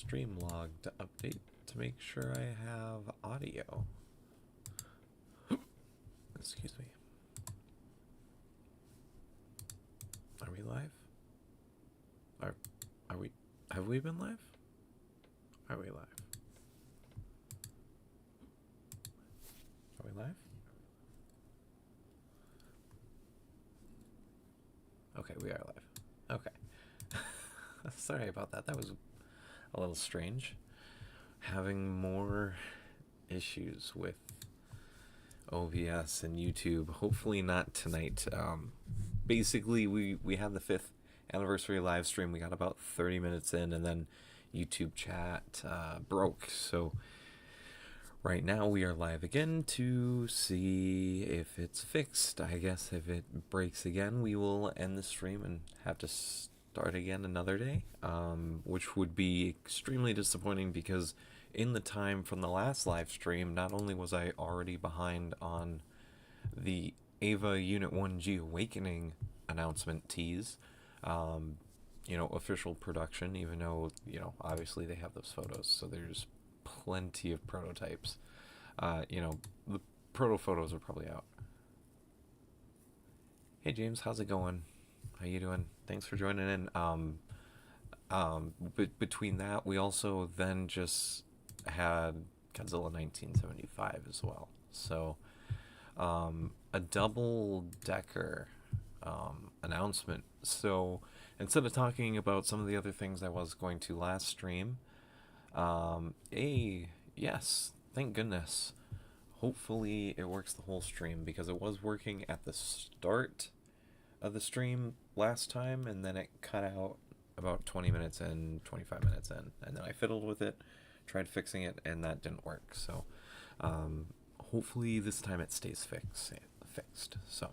stream log to update to make sure I have audio. Excuse me. Are we live? Are we? Have we been live? Are we live? Are we live? Okay, we are live. Okay. Sorry about that. That was a little strange. Having more issues with OBS and YouTube. Hopefully not tonight. Basically, we had the 5th anniversary live stream. We got about 30 minutes in, and then YouTube chat broke. So right now we are live again to see if it's fixed. I guess if it breaks again, we will end the stream and have to start again another day, which would be extremely disappointing because in the time from the last live stream, not only was I already behind on the EVA Unit 1G Awakening announcement tease, official production, even though, obviously they have those photos, so there's plenty of prototypes. The proto photos are probably out. Hey James, how's it going? How you doing? Thanks for joining in. But between that, we also then just had Godzilla 1975 as well. So, a double-decker announcement. So, instead of talking about some of the other things I was going to last stream, yes, thank goodness. Hopefully it works the whole stream, because it was working at the start of the stream last time, and then it cut out about 20 minutes in, 25 minutes in, and then I fiddled with it, tried fixing it, and that didn't work. So hopefully this time it stays fixed. So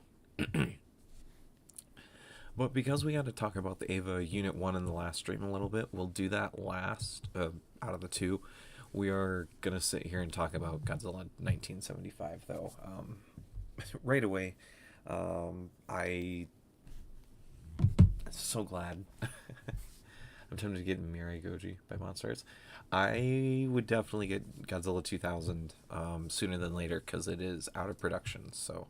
but because we had to talk about the EVA Unit 1 in the last stream a little bit, we'll do that last out of the two. We are going to sit here and talk about Godzilla 1975, though. Right away, I'm so glad. I'm tempted to get Mirai Goji by MonsterArts. I would definitely get Godzilla 2000 sooner than later, because it is out of production. So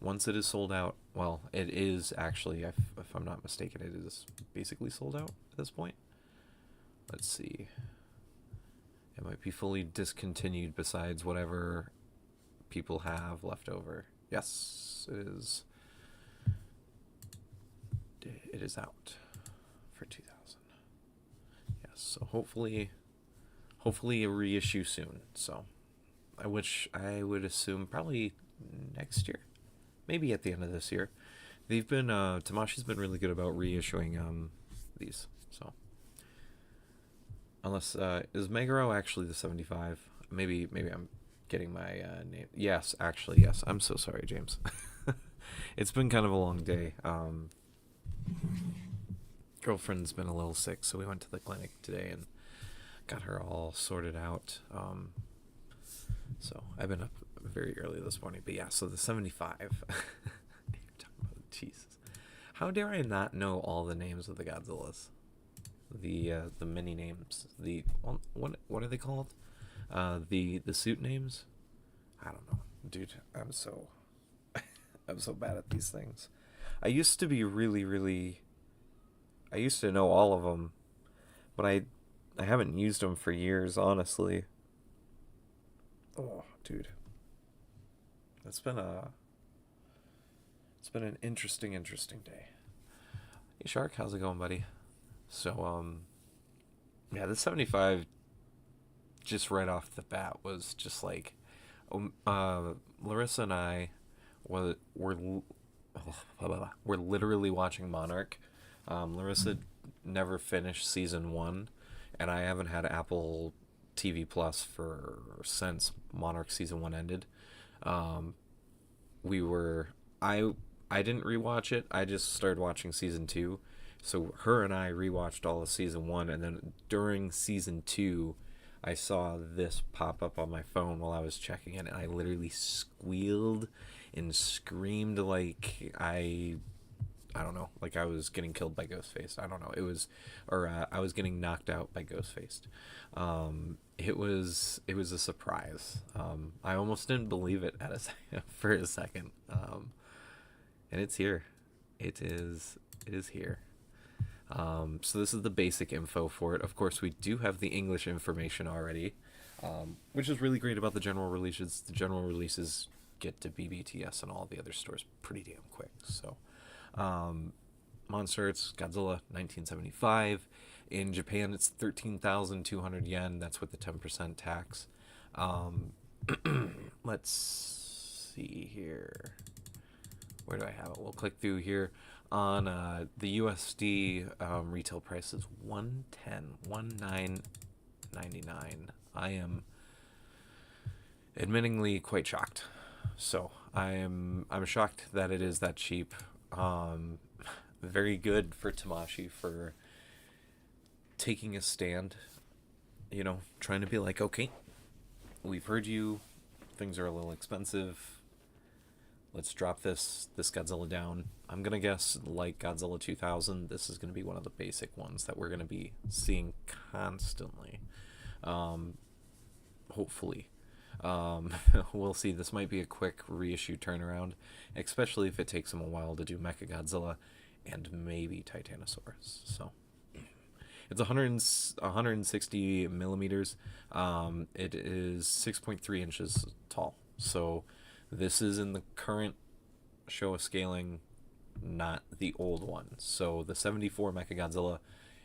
once it is sold out, well, it is actually, if I'm not mistaken, it is basically sold out at this point. Let's see. It might be fully discontinued besides whatever people have left over. Yes, it is. It is out for 2000. Yes, so hopefully a reissue soon. So I would assume probably next year, maybe at the end of this year. They've been Tamashi's been really good about reissuing these. So unless is Meguro actually the 75? Maybe I'm getting my name. Yes, actually, yes. I'm so sorry, James. It's been kind of a long day. Girlfriend's been a little sick, so we went to the clinic today and got her all sorted out. So I've been up very early this morning. But yeah, so the 75. You're talking about, Jesus. How dare I not know all the names of the Godzillas? The mini names. What are they called? The suit names? I don't know. Dude, I'm so bad at these things. I used to be really I used to know all of them, but I haven't used them for years, honestly. Oh, dude. It's been an interesting day. Hey Shark, how's it going, buddy? So yeah, the 75 just right off the bat was just like Larissa and I were literally watching Monarch. Larissa never finished season 1, and I haven't had Apple TV Plus since Monarch season 1 ended. I didn't rewatch it. I just started watching season 2. So her and I rewatched all of season 1, and then during season 2, I saw this pop up on my phone while I was checking it, and I literally squealed and screamed like I I don't know, like I was getting killed by Ghostface. I don't know. It was, or I was getting knocked out by Ghostface. It was a surprise. I almost didn't believe it for a second. And it's here. It is here. So this is the basic info for it. Of course, we do have the English information already, which is really great about the general releases. The general releases get to BBTS and all the other stores pretty damn quick. So, MonsterArts Godzilla 1975. In Japan, it's 13,200 yen. That's with the 10% tax. Let's see here. Where do I have it? We'll click through here. On the USD retail price is 1999. I am admittingly quite shocked. So I'm shocked that it is that cheap. Very good for Tamashi for taking a stand. You know, trying to be like, okay, we've heard you. Things are a little expensive. Let's drop this Godzilla down. I'm going to guess, like Godzilla 2000, this is going to be one of the basic ones that we're going to be seeing constantly. Hopefully. We'll see. This might be a quick reissue turnaround, especially if it takes them a while to do Mechagodzilla and maybe Titanosaurus. So it's 160 millimeters. It is 6.3 inches tall. So this is in the current Showa scaling, not the old one. So the 74 Mechagodzilla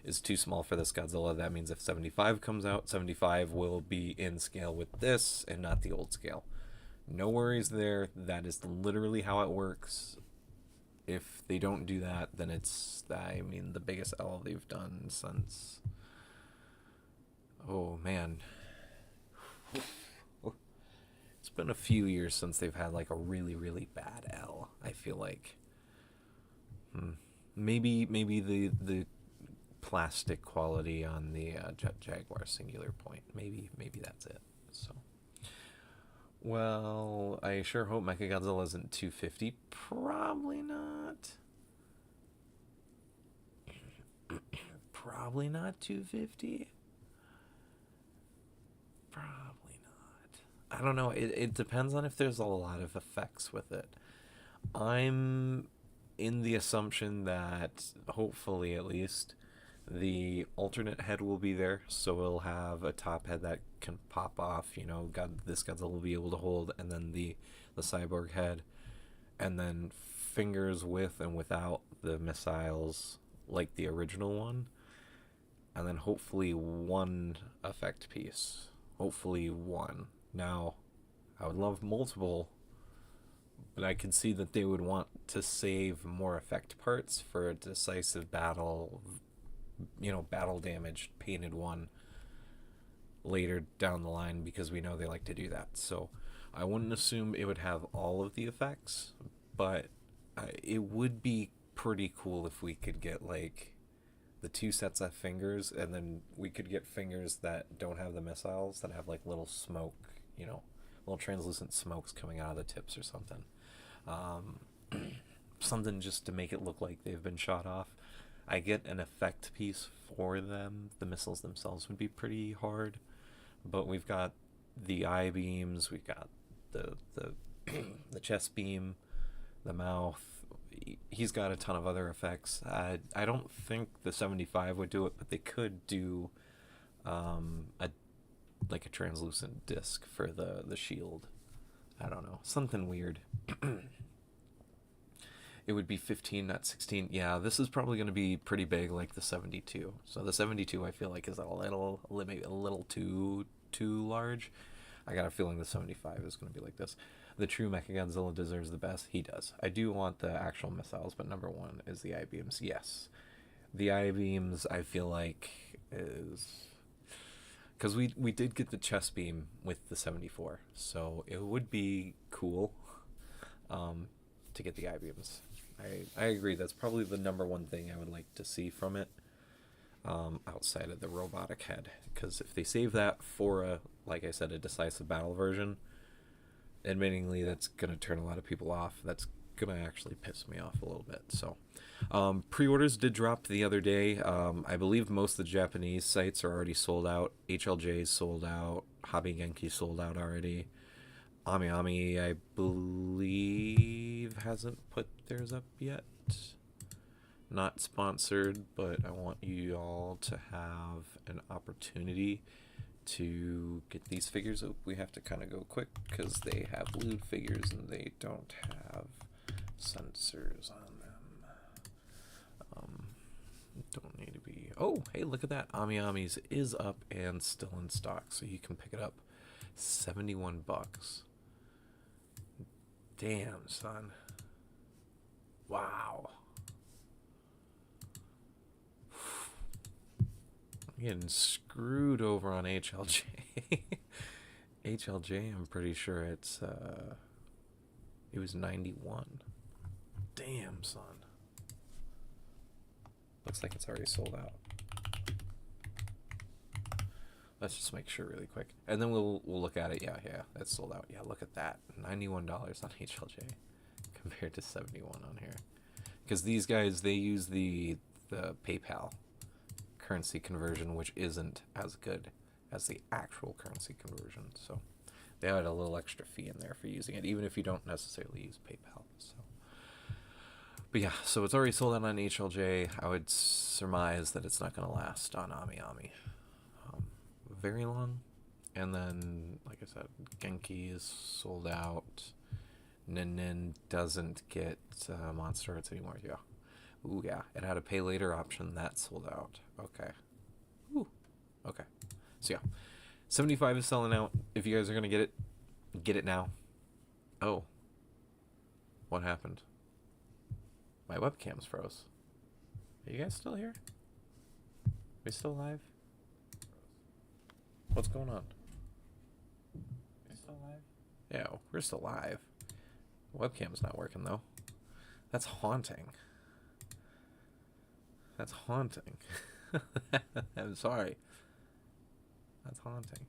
is too small for this Godzilla. That means if 75 comes out, 75 will be in scale with this and not the old scale. No worries there. That is literally how it works. If they don't do that, then it's, I mean, the biggest L they've done since... Oh, man. It's been a few years since they've had, like, a really, really bad L, I feel like. Maybe the plastic quality on the Jet Jaguar Singular Point. Maybe that's it. So, well, I sure hope Mechagodzilla isn't 250. Probably not. Probably not 250. Probably not. I don't know. It depends on if there's a lot of effects with it. I'm in the assumption that, hopefully at least, the alternate head will be there, so we'll have a top head that can pop off, you know, this Godzilla will be able to hold, and then the cyborg head, and then fingers with and without the missiles like the original one, and then hopefully one effect piece. Hopefully one. Now, I would love multiple, but I could see that they would want to save more effect parts for a decisive battle, you know, battle damaged painted one later down the line, because we know they like to do that. So I wouldn't assume it would have all of the effects, but it would be pretty cool if we could get like the two sets of fingers, and then we could get fingers that don't have the missiles, that have like little smoke, you know, little translucent smokes coming out of the tips or something. Something just to make it look like they've been shot off. I get an effect piece for them. The missiles themselves would be pretty hard, but we've got the eye beams, we've got the the chest beam, the mouth. He's got a ton of other effects. I don't think the 75 would do it, but they could do a translucent disc for the shield. I don't know, something weird. It would be 15, not 16. Yeah, this is probably going to be pretty big, like the 72. So the 72, I feel like, is maybe a little too large. I got a feeling the 75 is going to be like this. The true Mechagodzilla deserves the best. He does. I do want the actual missiles, but number one is the I-beams. Yes. The I-beams, I feel like, is... Because we did get the chest beam with the 74, so it would be cool to get the I-beams. I agree. That's probably the number one thing I would like to see from it, outside of the robotic head. Because if they save that for like I said, a decisive battle version, admittingly, that's going to turn a lot of people off. That's gonna actually piss me off a little bit. So, pre-orders did drop the other day. I believe most of the Japanese sites are already sold out. HLJ's sold out. Hobby Genki sold out already. Ami Ami, I believe, hasn't put theirs up yet. Not sponsored, but I want you all to have an opportunity to get these figures up. We have to kind of go quick because they have lewd figures and they don't have sensors on them. Don't need to be... Oh, hey, look at that. Ami Ami's is up and still in stock, so you can pick it up. 71 bucks. Damn, son. Wow. I'm getting screwed over on HLJ. HLJ, I'm pretty sure it was 91. Damn, son. Looks like it's already sold out. Let's just make sure really quick, and then we'll look at it. Yeah, that's sold out. Yeah, look at that, $91 on HLJ compared to 71 on here, because these guys, they use the PayPal currency conversion, which isn't as good as the actual currency conversion. So they had a little extra fee in there for using it, even if you don't necessarily use PayPal. So, but yeah, so it's already sold out on HLJ. I would surmise that it's not going to last on Ami Ami very long. And then, like I said, Genki is sold out. Nin doesn't get MonsterArts anymore. Yeah. Ooh, yeah. It had a pay later option. That sold out. Okay. Ooh. Okay. So, yeah. 75 is selling out. If you guys are going to get it now. Oh. What happened? My webcam's froze. Are you guys still here? We still live? What's going on? We're still live? Yeah, we're still live. Webcam's not working, though. That's haunting. That's haunting. I'm sorry. That's haunting.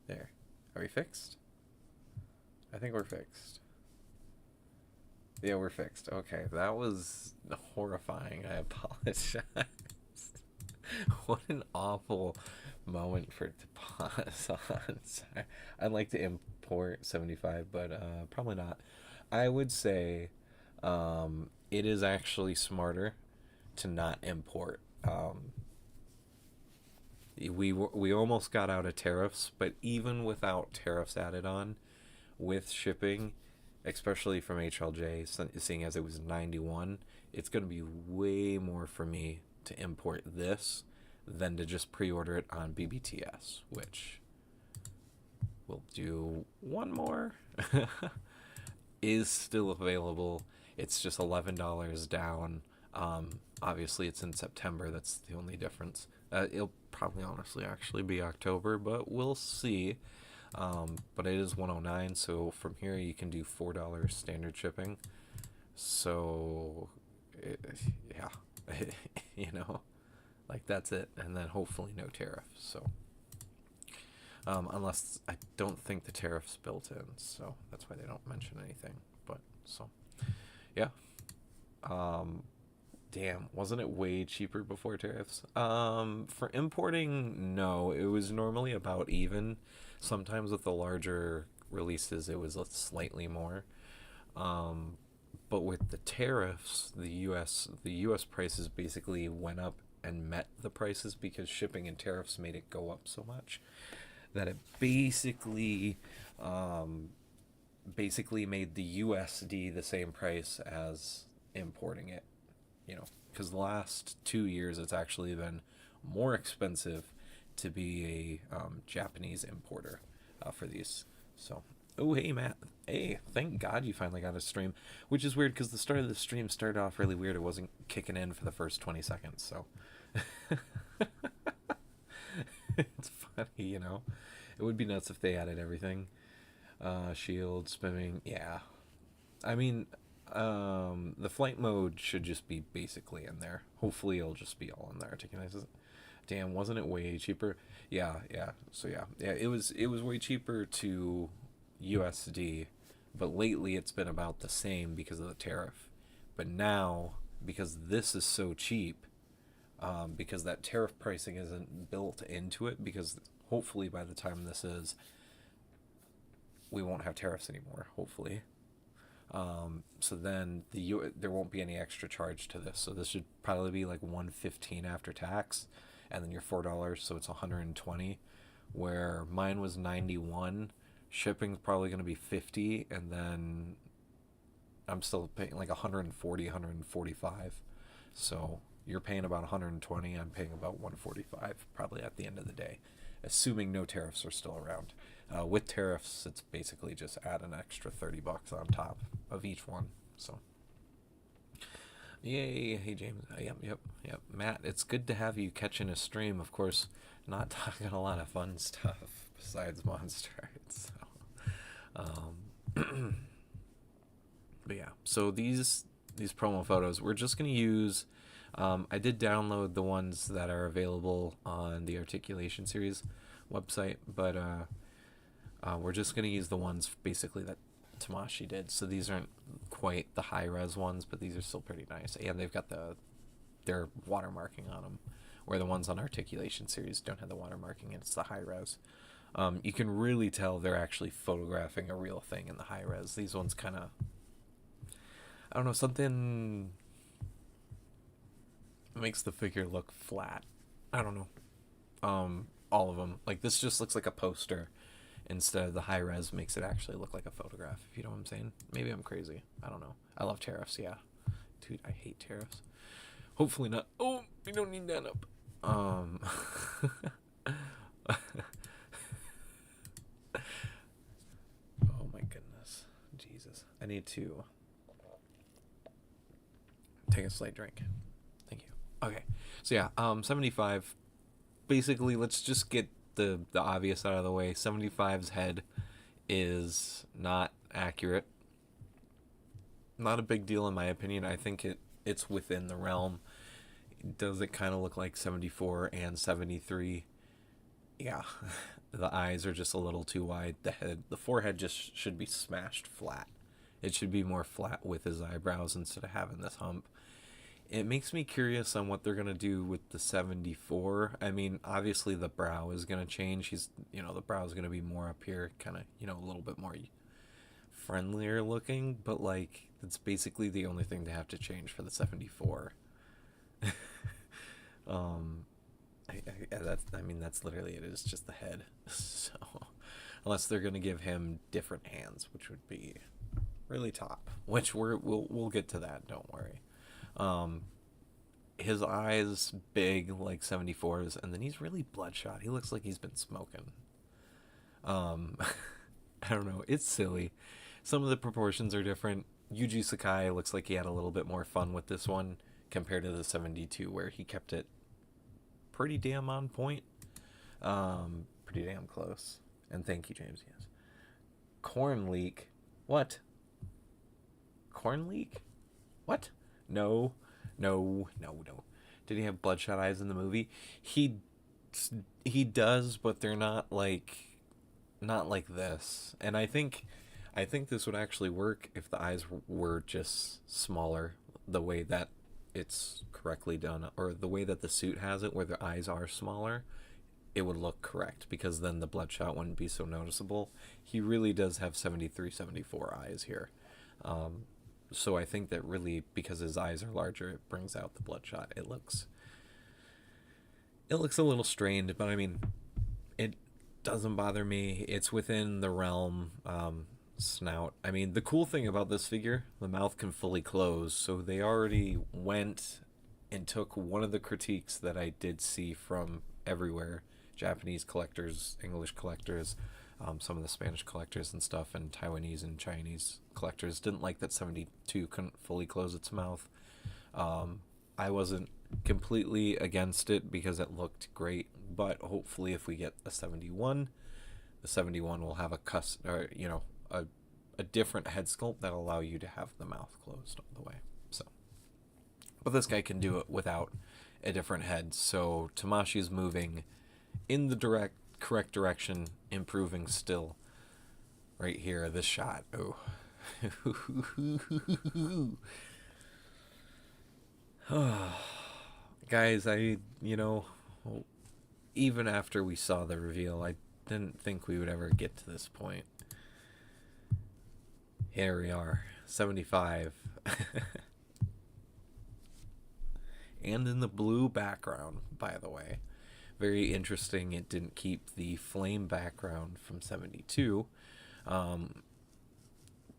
There. Are we fixed? I think we're fixed. Yeah, we're fixed. Okay, that was horrifying. I apologize. What an awful moment for it to pause on. Sorry. I'd like to import 75, but probably not. I would say it is actually smarter to not import. We almost got out of tariffs, but even without tariffs added on, with shipping, especially from HLJ, seeing as it was 91, it's going to be way more for me to import this than to just pre-order it on BBTS, which we'll do one more. Is still available. It's just $11 down. Obviously it's in September. That's the only difference. It'll probably honestly actually be October, but we'll see. But it is 109, so from here you can do $4 standard shipping. So yeah. You know, like that's it, and then hopefully no tariff. So unless, I don't think the tariff's built in, so that's why they don't mention anything. But so yeah. Damn, wasn't it way cheaper before tariffs? For importing, no, it was normally about even. Sometimes with the larger releases it was slightly more. But with the tariffs, the US prices basically went up and met the prices because shipping and tariffs made it go up so much that it basically made the USD the same price as importing it. You know, because the last 2 years it's actually been more expensive to be a Japanese importer for these. So, oh, hey, Matt. Hey, thank God you finally got a stream, which is weird because the start of the stream started off really weird. It wasn't kicking in for the first 20 seconds, so it's funny, you know. It would be nuts if they added everything. Shield, spamming, yeah. I mean, the flight mode should just be basically in there. Hopefully it'll just be all in there. Damn, wasn't it way cheaper? Yeah. So yeah, it was way cheaper to USD But lately it's been about the same because of the tariff. But now, because this is so cheap, because that tariff pricing isn't built into it, because hopefully by the time this is, we won't have tariffs anymore, hopefully. So then there won't be any extra charge to this. So this should probably be like $115 after tax, and then your $4, so it's $120. Where mine was $91, shipping's probably going to be $50, and then I'm still paying like $140, $145. So you're paying about $120. I'm paying about $145 probably at the end of the day, assuming no tariffs are still around. With tariffs, it's basically just add an extra $30 on top of each one. So, yay! Hey James, yep. Matt, it's good to have you catching a stream. Of course, not talking a lot of fun stuff besides MonsterArts. So, but yeah. So these promo photos, we're just gonna use. I did download the ones that are available on the Articulation Series website, but we're just going to use the ones basically that Tamashi did. So these aren't quite the high-res ones, but these are still pretty nice. And they've got their watermarking on them, where the ones on Articulation Series don't have the watermarking, and it's the high-res. You can really tell they're actually photographing a real thing in the high-res. These ones kind of, I don't know, something makes the figure look flat. I don't know. All of them. Like, this just looks like a poster instead of the high res makes it actually look like a photograph, if you know what I'm saying. Maybe I'm crazy. I don't know. I love tariffs, yeah. Dude, I hate tariffs. Hopefully not. Oh, we don't need that up. Oh my goodness. Jesus. I need to take a slight drink. Thank you. Okay. So yeah, 75. Basically, let's just get the obvious out of the way. 75's head is not accurate. Not a big deal in my opinion. I think it's within the realm. Does it kind of look like 74 and 73? Yeah. The eyes are just a little too wide. The forehead just should be smashed flat. It should be more flat with his eyebrows instead of having this hump. It makes me curious on what they're going to do with the 74. I mean, obviously the brow is going to change. The brow is going to be more up here, kind of, a little bit more friendlier looking, but like, that's basically the only thing they have to change for the 74. That's literally it. It's just the head. So, unless they're going to give him different hands, which would be really top, which we'll get to that. Don't worry. His eyes big like 74's, and then he's really bloodshot. He looks like he's been smoking. I don't know. It's silly. Some of the proportions are different. Yuji Sakai looks like he had a little bit more fun with this one compared to the 72, where he kept it pretty damn on point. Pretty damn close. And thank you, James. Yes. Corn leak. What? Corn leak? What? No. Did he have bloodshot eyes in the movie? He does, but they're not like this. And I think this would actually work if the eyes were just smaller, the way that it's correctly done, or the way that the suit has it, where the eyes are smaller. It would look correct, because then the bloodshot wouldn't be so noticeable. He really does have 73, 74 eyes here. So I think that really, because his eyes are larger, it brings out the bloodshot. It looks a little strained, but I mean, it doesn't bother me. It's within the realm. Snout. I mean, the cool thing about this figure, the mouth can fully close, so they already went and took one of the critiques that I did see from everywhere. Japanese collectors, English collectors, some of the Spanish collectors and stuff, and Taiwanese and Chinese collectors didn't like that 72 couldn't fully close its mouth. I wasn't completely against it because it looked great, but hopefully if we get a 71, the 71 will have a different head sculpt that'll allow you to have the mouth closed all the way. So, but this guy can do it without a different head. So Tamashi's moving in the correct direction, improving still. Right here, this shot. Oh, Guys, even after we saw the reveal, I didn't think we would ever get to this point. Here we are, 75. And in the blue background, by the way. Very interesting, it didn't keep the flame background from 72.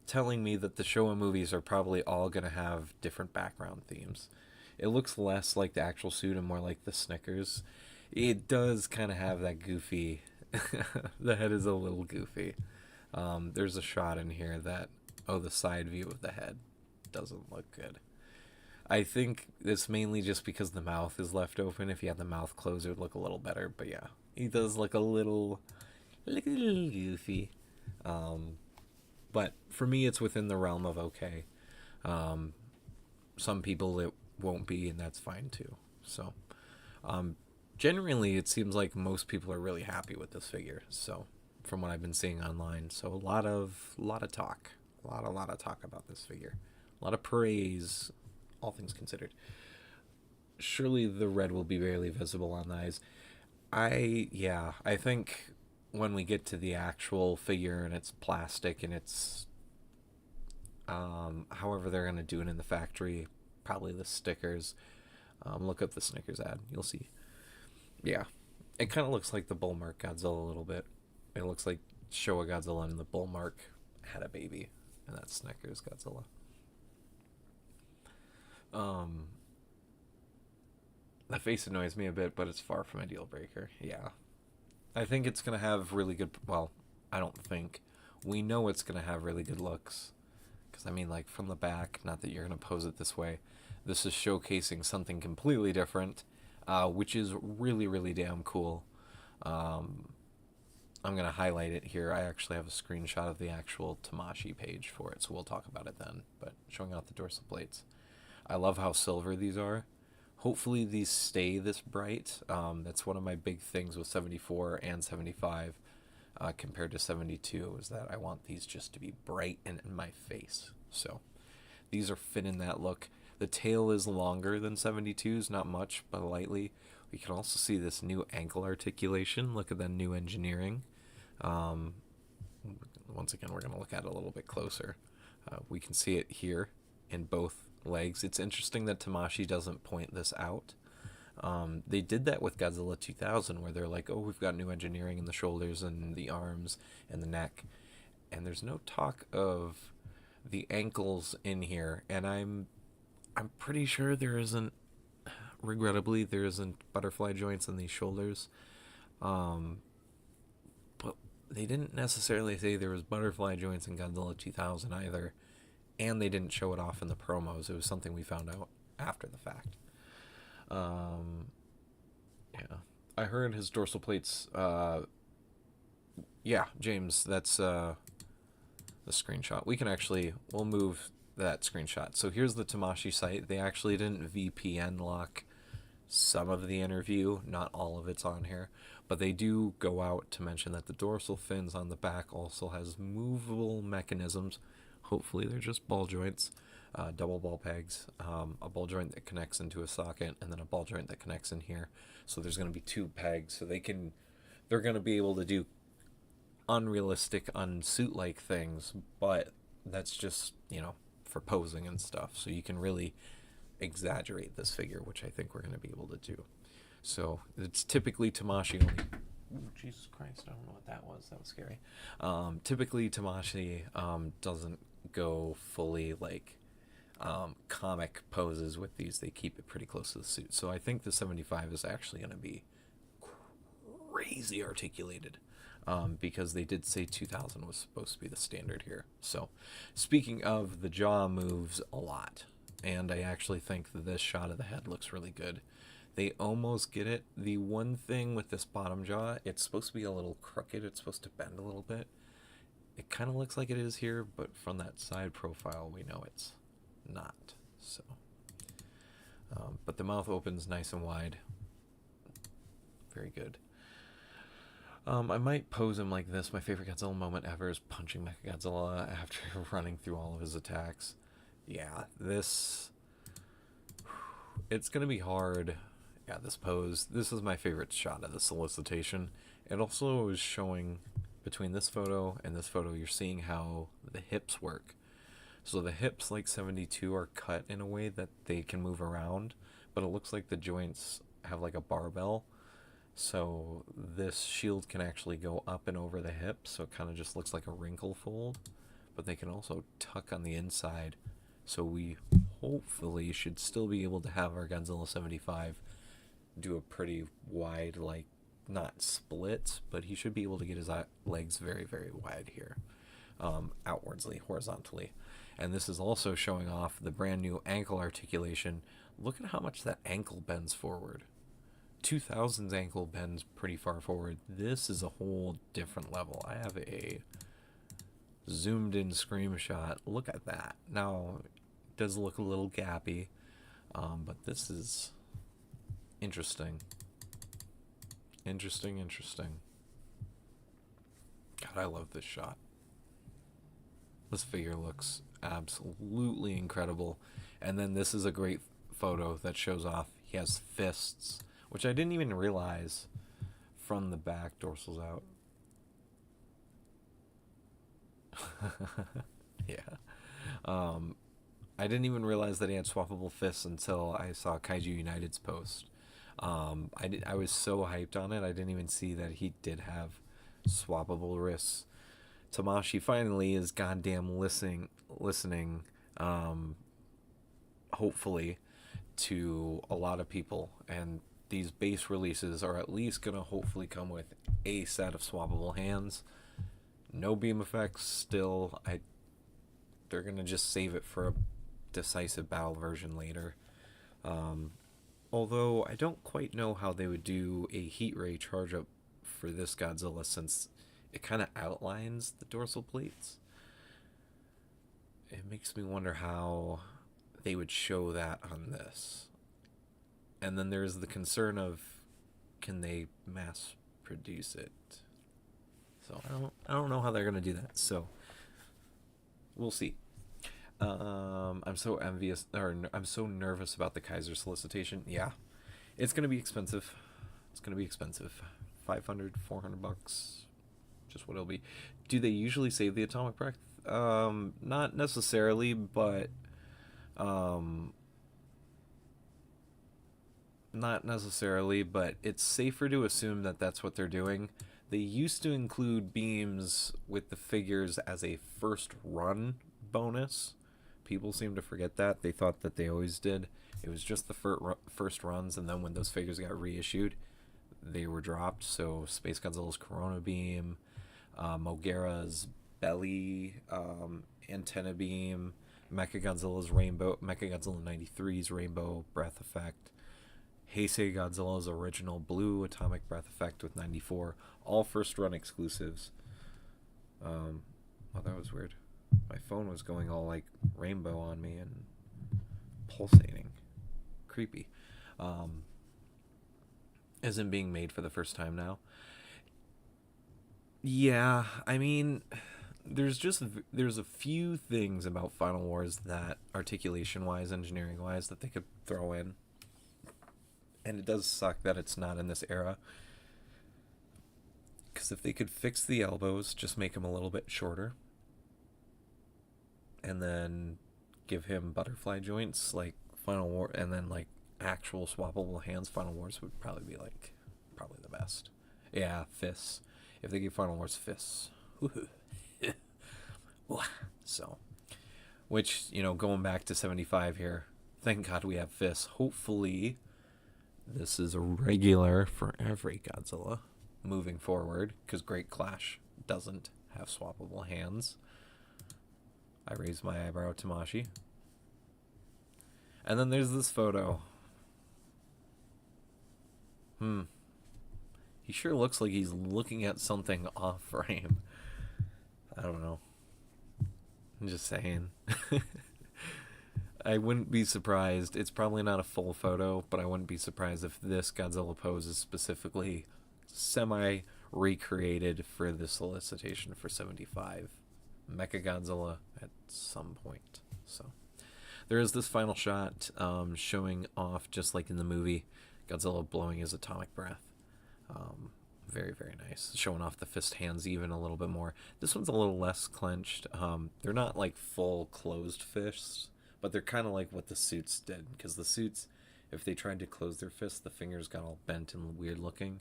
Telling me that the Showa movies are probably all going to have different background themes. It looks less like the actual suit and more like the Snickers. It does kind of have that goofy. The head is a little goofy. There's a shot in here that, the side view of the head doesn't look good. I think it's mainly just because the mouth is left open. If you had the mouth closed, it would look a little better. But yeah, he does look a little goofy. But for me, it's within the realm of okay. Some people it won't be, and that's fine too. So, generally, it seems like most people are really happy with this figure. So, from what I've been seeing online, so a lot of talk, a lot of talk about this figure, a lot of praise, all things considered. Surely the red will be barely visible on the eyes. I think when we get to the actual figure and it's plastic and it's however they're going to do it in the factory, probably the stickers, look up the Snickers ad, you'll see. Yeah, it kind of looks like the Bullmark Godzilla a little bit. It looks like Showa Godzilla and the Bullmark had a baby, and that's Snickers Godzilla. That face annoys me a bit, but it's far from a deal breaker. Yeah, I think it's gonna have really good. Well, I don't think. We know it's gonna have really good looks, because I mean, like from the back. Not that you're gonna pose it this way. This is showcasing something completely different, which is really, really damn cool. I'm gonna highlight it here. I actually have a screenshot of the actual Tamashi page for it, so we'll talk about it then. But showing off the dorsal plates. I love how silver these are. Hopefully these stay this bright. That's one of my big things with 74 and 75 compared to 72 is that I want these just to be bright and in my face. So these are fit in that look. The tail is longer than 72's, not much, but lightly. We can also see this new ankle articulation. Look at that new engineering. Once again, we're going to look at it a little bit closer. We can see it here in both legs. It's interesting that Tamashi doesn't point this out. They did that with Godzilla 2000 where they're like, oh, we've got new engineering in the shoulders and the arms and the neck, and there's no talk of the ankles in here, and I'm pretty sure there isn't, regrettably there isn't butterfly joints in these shoulders, but they didn't necessarily say there was butterfly joints in Godzilla 2000 either. And they didn't show it off in the promos. It was something we found out after the fact. Yeah. I heard his dorsal plates. Yeah, James, that's the screenshot. We'll move that screenshot. So here's the Tamashi site. They actually didn't VPN lock some of the interview. Not all of it's on here. But they do go out to mention that the dorsal fins on the back also has movable mechanisms. Hopefully they're just ball joints, double ball pegs, a ball joint that connects into a socket, and then a ball joint that connects in here. So there's going to be two pegs, so they're going to be able to do unrealistic, unsuit-like things, but that's just, for posing and stuff. So you can really exaggerate this figure, which I think we're going to be able to do. So it's typically Tamashi only. Ooh, Jesus Christ, I don't know what that was. That was scary. Typically Tamashi doesn't go fully like comic poses with these. They keep it pretty close to the suit. So I think the 75 is actually going to be crazy articulated, because they did say 2000 was supposed to be the standard here. So speaking of, the jaw moves a lot, and I actually think that this shot of the head looks really good. They almost get it. The one thing with this bottom jaw, it's supposed to be a little crooked. It's supposed to bend a little bit. It kind of looks like it is here, but from that side profile, we know it's not. So, but the mouth opens nice and wide. Very good. I might pose him like this. My favorite Godzilla moment ever is punching Mechagodzilla after running through all of his attacks. Yeah, this... It's going to be hard. Yeah, this pose. This is my favorite shot of the solicitation. It also is showing, between this photo and this photo, you're seeing how the hips work. So the hips, like 72, are cut in a way that they can move around, but it looks like the joints have like a barbell. So this shield can actually go up and over the hips, so it kind of just looks like a wrinkle fold. But they can also tuck on the inside, so we hopefully should still be able to have our Godzilla 75 do a pretty wide, like, not split, but he should be able to get his legs very, very wide here, outwardsly, horizontally. And this is also showing off the brand new ankle articulation. Look at how much that ankle bends forward. 2000's ankle bends pretty far forward. This is a whole different level. I have a zoomed in screenshot. Look at that. Now, it does look a little gappy, but this is interesting. Interesting. God, I love this shot. This figure looks absolutely incredible. And then this is a great photo that shows off he has fists, which I didn't even realize from the back. Dorsal's out. Yeah. I didn't even realize that he had swappable fists until I saw Kaiju United's post. I was so hyped on it, I didn't even see that he did have swappable wrists. Tamashi finally is goddamn listening, hopefully, to a lot of people, and these base releases are at least gonna hopefully come with a set of swappable hands. No beam effects still. They're gonna just save it for a decisive battle version later. Although I don't quite know how they would do a heat ray charge up for this Godzilla, since it kind of outlines the dorsal plates. It makes me wonder how they would show that on this. And then there's the concern of, can they mass produce it? So I don't know how they're gonna do that. So we'll see. I'm so envious, or I'm so nervous about the Kaiser solicitation. Yeah, it's gonna be expensive. It's gonna be expensive. 500, 400 bucks. Just what it'll be. Do they usually save the atomic breath? Not necessarily, but it's safer to assume that that's what they're doing. They used to include beams with the figures as a first run bonus. People seem to forget that. They thought that they always did. It was just the first runs, and then when those figures got reissued, they were dropped. So Space Godzilla's Corona Beam, Mogera's Belly, Antenna Beam, Mechagodzilla's Rainbow, Mechagodzilla 93's Rainbow Breath Effect, Heisei Godzilla's original Blue Atomic Breath Effect with 94, all first run exclusives. Oh, that was weird. My phone was going all like rainbow on me and pulsating. Creepy. Isn't being made for the first time now. Yeah, I mean, there's a few things about Final Wars that articulation wise, engineering wise, that they could throw in. And it does suck that it's not in this era. Because if they could fix the elbows, just make them a little bit shorter, and then give him butterfly joints like Final War, and then like actual swappable hands, Final Wars would probably be like the best. Yeah, fists. If they give Final Wars fists. So, which, going back to 75 here, thank God we have fists. Hopefully this is a regular for every Godzilla moving forward, because Great Clash doesn't have swappable hands. I raised my eyebrow, Tamashi. And then there's this photo. He sure looks like he's looking at something off frame. I don't know. I'm just saying. I wouldn't be surprised. It's probably not a full photo, but I wouldn't be surprised if this Godzilla pose is specifically semi recreated for the solicitation for 75 Mechagodzilla at some point. So there is this final shot showing off, just like in the movie, Godzilla blowing his atomic breath. Very, very nice. Showing off the fist hands even a little bit more. This one's a little less clenched. They're not like full closed fists, but they're kind of like what the suits did. Because the suits, if they tried to close their fists, the fingers got all bent and weird looking.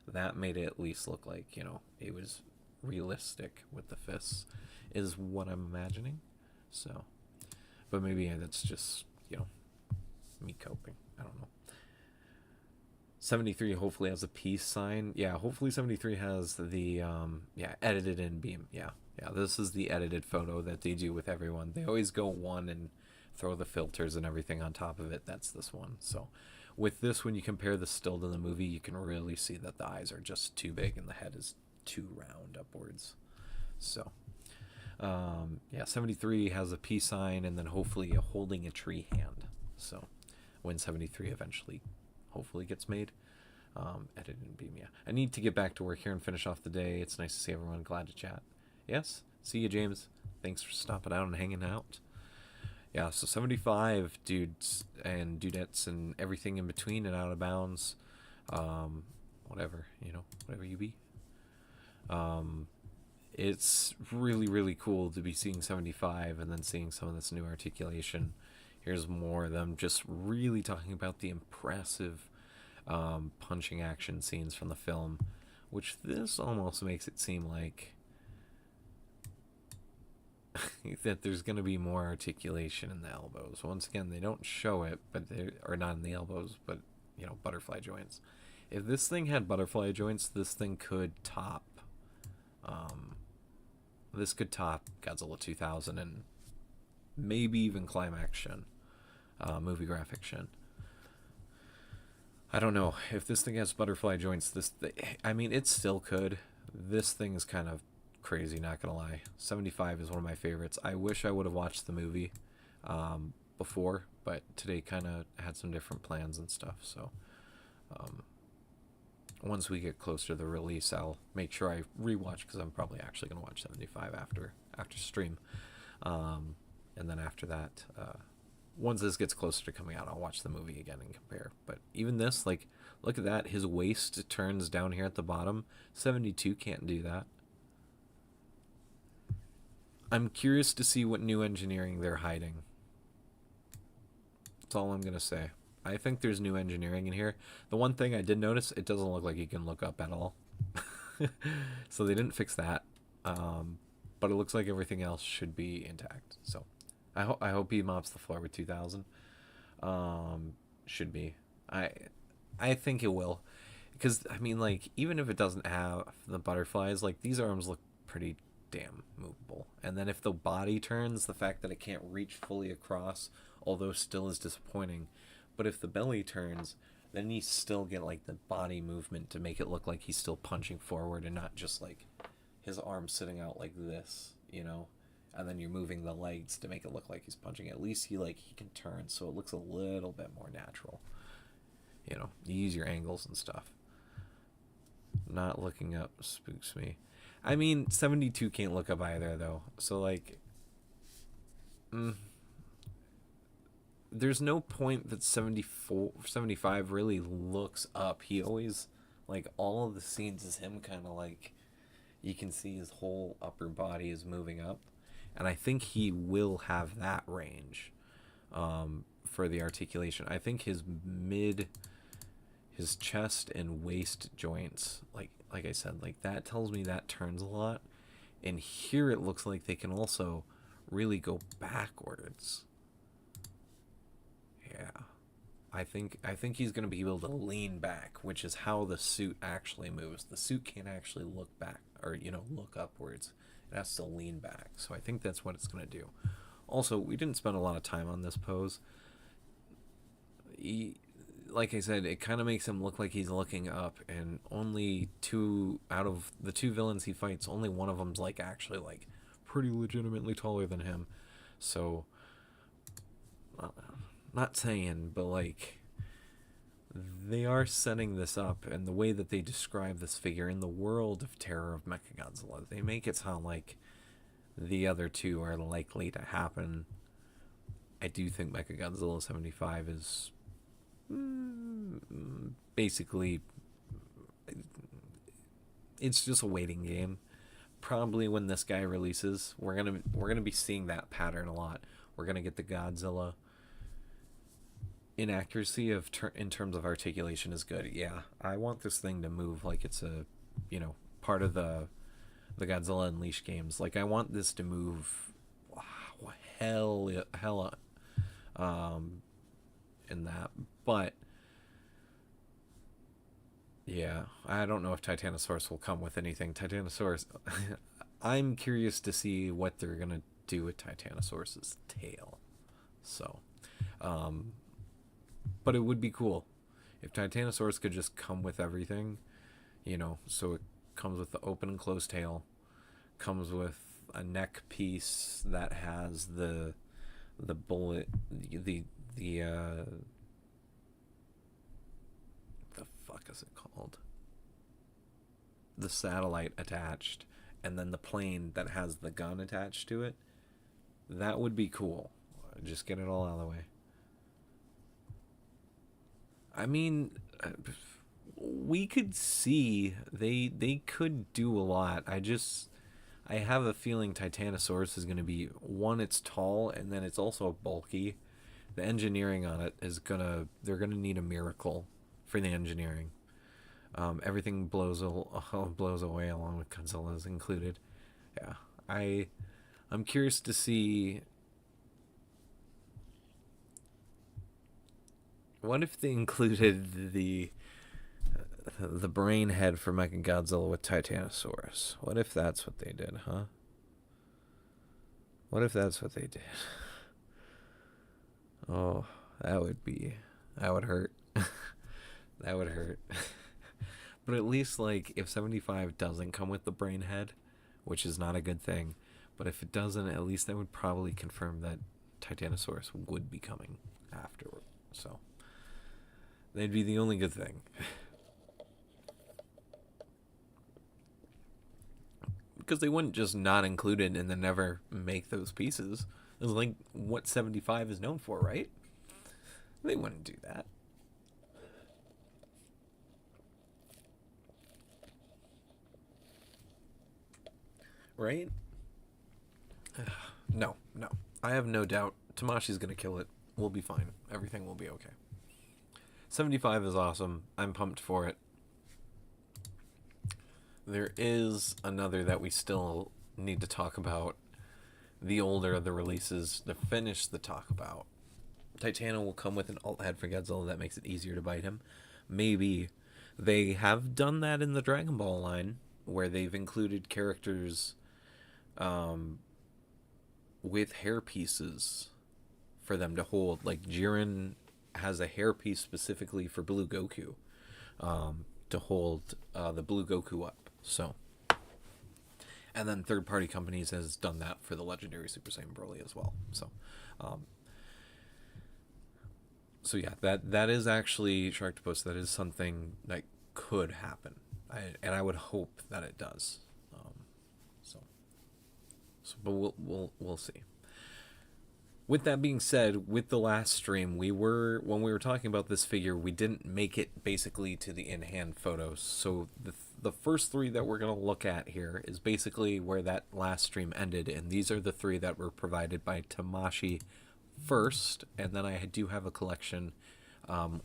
That made it at least look like, it was realistic with the fists, is what I'm imagining. So, but maybe that's just, me coping. I don't know. 73 hopefully has a peace sign. Yeah, hopefully 73 has the edited in beam. Yeah, this is the edited photo that they do with everyone. They always go one and throw the filters and everything on top of it. That's this one. So with this, when you compare the still to the movie, you can really see that the eyes are just too big and the head is too round upwards. So 73 has a peace sign and then hopefully holding a tree hand. So when 73 eventually hopefully gets made, edited in beam. Yeah, I need to get back to work here and finish off the day. It's nice to see everyone. Glad to chat. Yes, see you, James. Thanks for stopping out and hanging out. Yeah, so 75 dudes and dudettes and everything in between and out of bounds, whatever you be. It's really, really cool to be seeing 75 and then seeing some of this new articulation. Here's more of them just really talking about the impressive punching action scenes from the film, which this almost makes it seem like that there's going to be more articulation in the elbows. Once again, they don't show it, but or not in the elbows, but butterfly joints. If this thing had butterfly joints, this thing could top Godzilla 2000 and maybe even Climax Shin. Movie graphic Shin. I don't know if this thing has butterfly joints. It still could. This thing is kind of crazy, not gonna lie. 75 is one of my favorites. I wish I would have watched the movie before, but today kind of had some different plans and stuff. So once we get closer to the release, I'll make sure I rewatch, because I'm probably actually gonna watch 75 after stream, and then after that. Once this gets closer to coming out, I'll watch the movie again and compare. But even this, look at that. His waist turns down here at the bottom. 72 can't do that. I'm curious to see what new engineering they're hiding. That's all I'm going to say. I think there's new engineering in here. The one thing I did notice, it doesn't look like you can look up at all. So they didn't fix that. But it looks like everything else should be intact. So I hope he mops the floor with 2000. Should be. I think it will, because even if it doesn't have the butterflies, these arms look pretty damn movable. And then if the body turns, the fact that it can't reach fully across, although still is disappointing. But if the belly turns, then you still get the body movement to make it look like he's still punching forward and not just his arm sitting out like this, and then you're moving the legs to make it look like he's punching. At least he can turn, so it looks a little bit more natural. You use your angles and stuff. Not looking up spooks me. 72 can't look up either, though. So there's no point that 75 really looks up. He always, all of the scenes is him kind of you can see his whole upper body is moving up. And I think he will have that range for the articulation. I think his chest and waist joints, like I said, that tells me that turns a lot. And here it looks like they can also really go backwards. Yeah. I think he's going to be able to lean back, which is how the suit actually moves. The suit can't actually look back or, look upwards. It has to lean back. So I think that's what it's going to do. Also, we didn't spend a lot of time on this pose. Like I said, it kind of makes him look like he's looking up, and only two out of the two villains he fights, only one of them's actually pretty legitimately taller than him. So not saying, but they are setting this up, and the way that they describe this figure in the world of Terror of Mechagodzilla, they make it sound like the other two are likely to happen. I do think Mechagodzilla 75 is basically, it's just a waiting game. Probably when this guy releases, we're gonna be seeing that pattern a lot. We're gonna get the Godzilla. Inaccuracy of in terms of articulation is good. Yeah, I want this thing to move like it's a, part of the Godzilla Unleashed games. Like, I want this to move hella in that. But yeah, I don't know if Titanosaurus will come with anything. Titanosaurus, I'm curious to see what they're gonna do with Titanosaurus's tail. So, but it would be cool if Titanosaurus could just come with everything, so it comes with the open and closed tail, comes with a neck piece that has the bullet, the fuck is it called? The satellite attached, and then the plane that has the gun attached to it. That would be cool. Just get it all out of the way. I mean, we could see they could do a lot. I have a feeling Titanosaurus is going to be, one, it's tall, and then it's also bulky. The engineering on it they're gonna need a miracle for the engineering. Everything blows away, along with Godzilla's included. Yeah, I'm curious to see. What if they included the brain head for Mechagodzilla with Titanosaurus? What if that's what they did, huh? What if that's what they did? Oh, that would hurt. That would hurt. But at least, like, if 75 doesn't come with the brain head, which is not a good thing, but if it doesn't, at least that would probably confirm that Titanosaurus would be coming afterward. So they'd be the only good thing. Because they wouldn't just not include it and then never make those pieces. It's like what 75 is known for, right? They wouldn't do that. Right? No. I have no doubt Tamashi's going to kill it. We'll be fine. Everything will be okay. 75 is awesome. I'm pumped for it. There is another that we still need to talk about. The older of the releases to finish the talk about. Titano will come with an alt head for Godzilla that makes it easier to bite him. Maybe. They have done that in the Dragon Ball line, where they've included characters with hair pieces for them to hold. Like Jiren has a hair piece specifically for Blue Goku to hold the Blue Goku up. So, and then third-party companies has done that for the legendary Super Saiyan Broly as well. So, so yeah, that is actually Sharktopus. That is something that could happen, and I would hope that it does. But we'll see. With that being said, with the last stream, when we were talking about this figure, we didn't make it basically to the in-hand photos. So the first three that we're going to look at here is basically where that last stream ended, and these are the three that were provided by Tamashi first, and then I do have a collection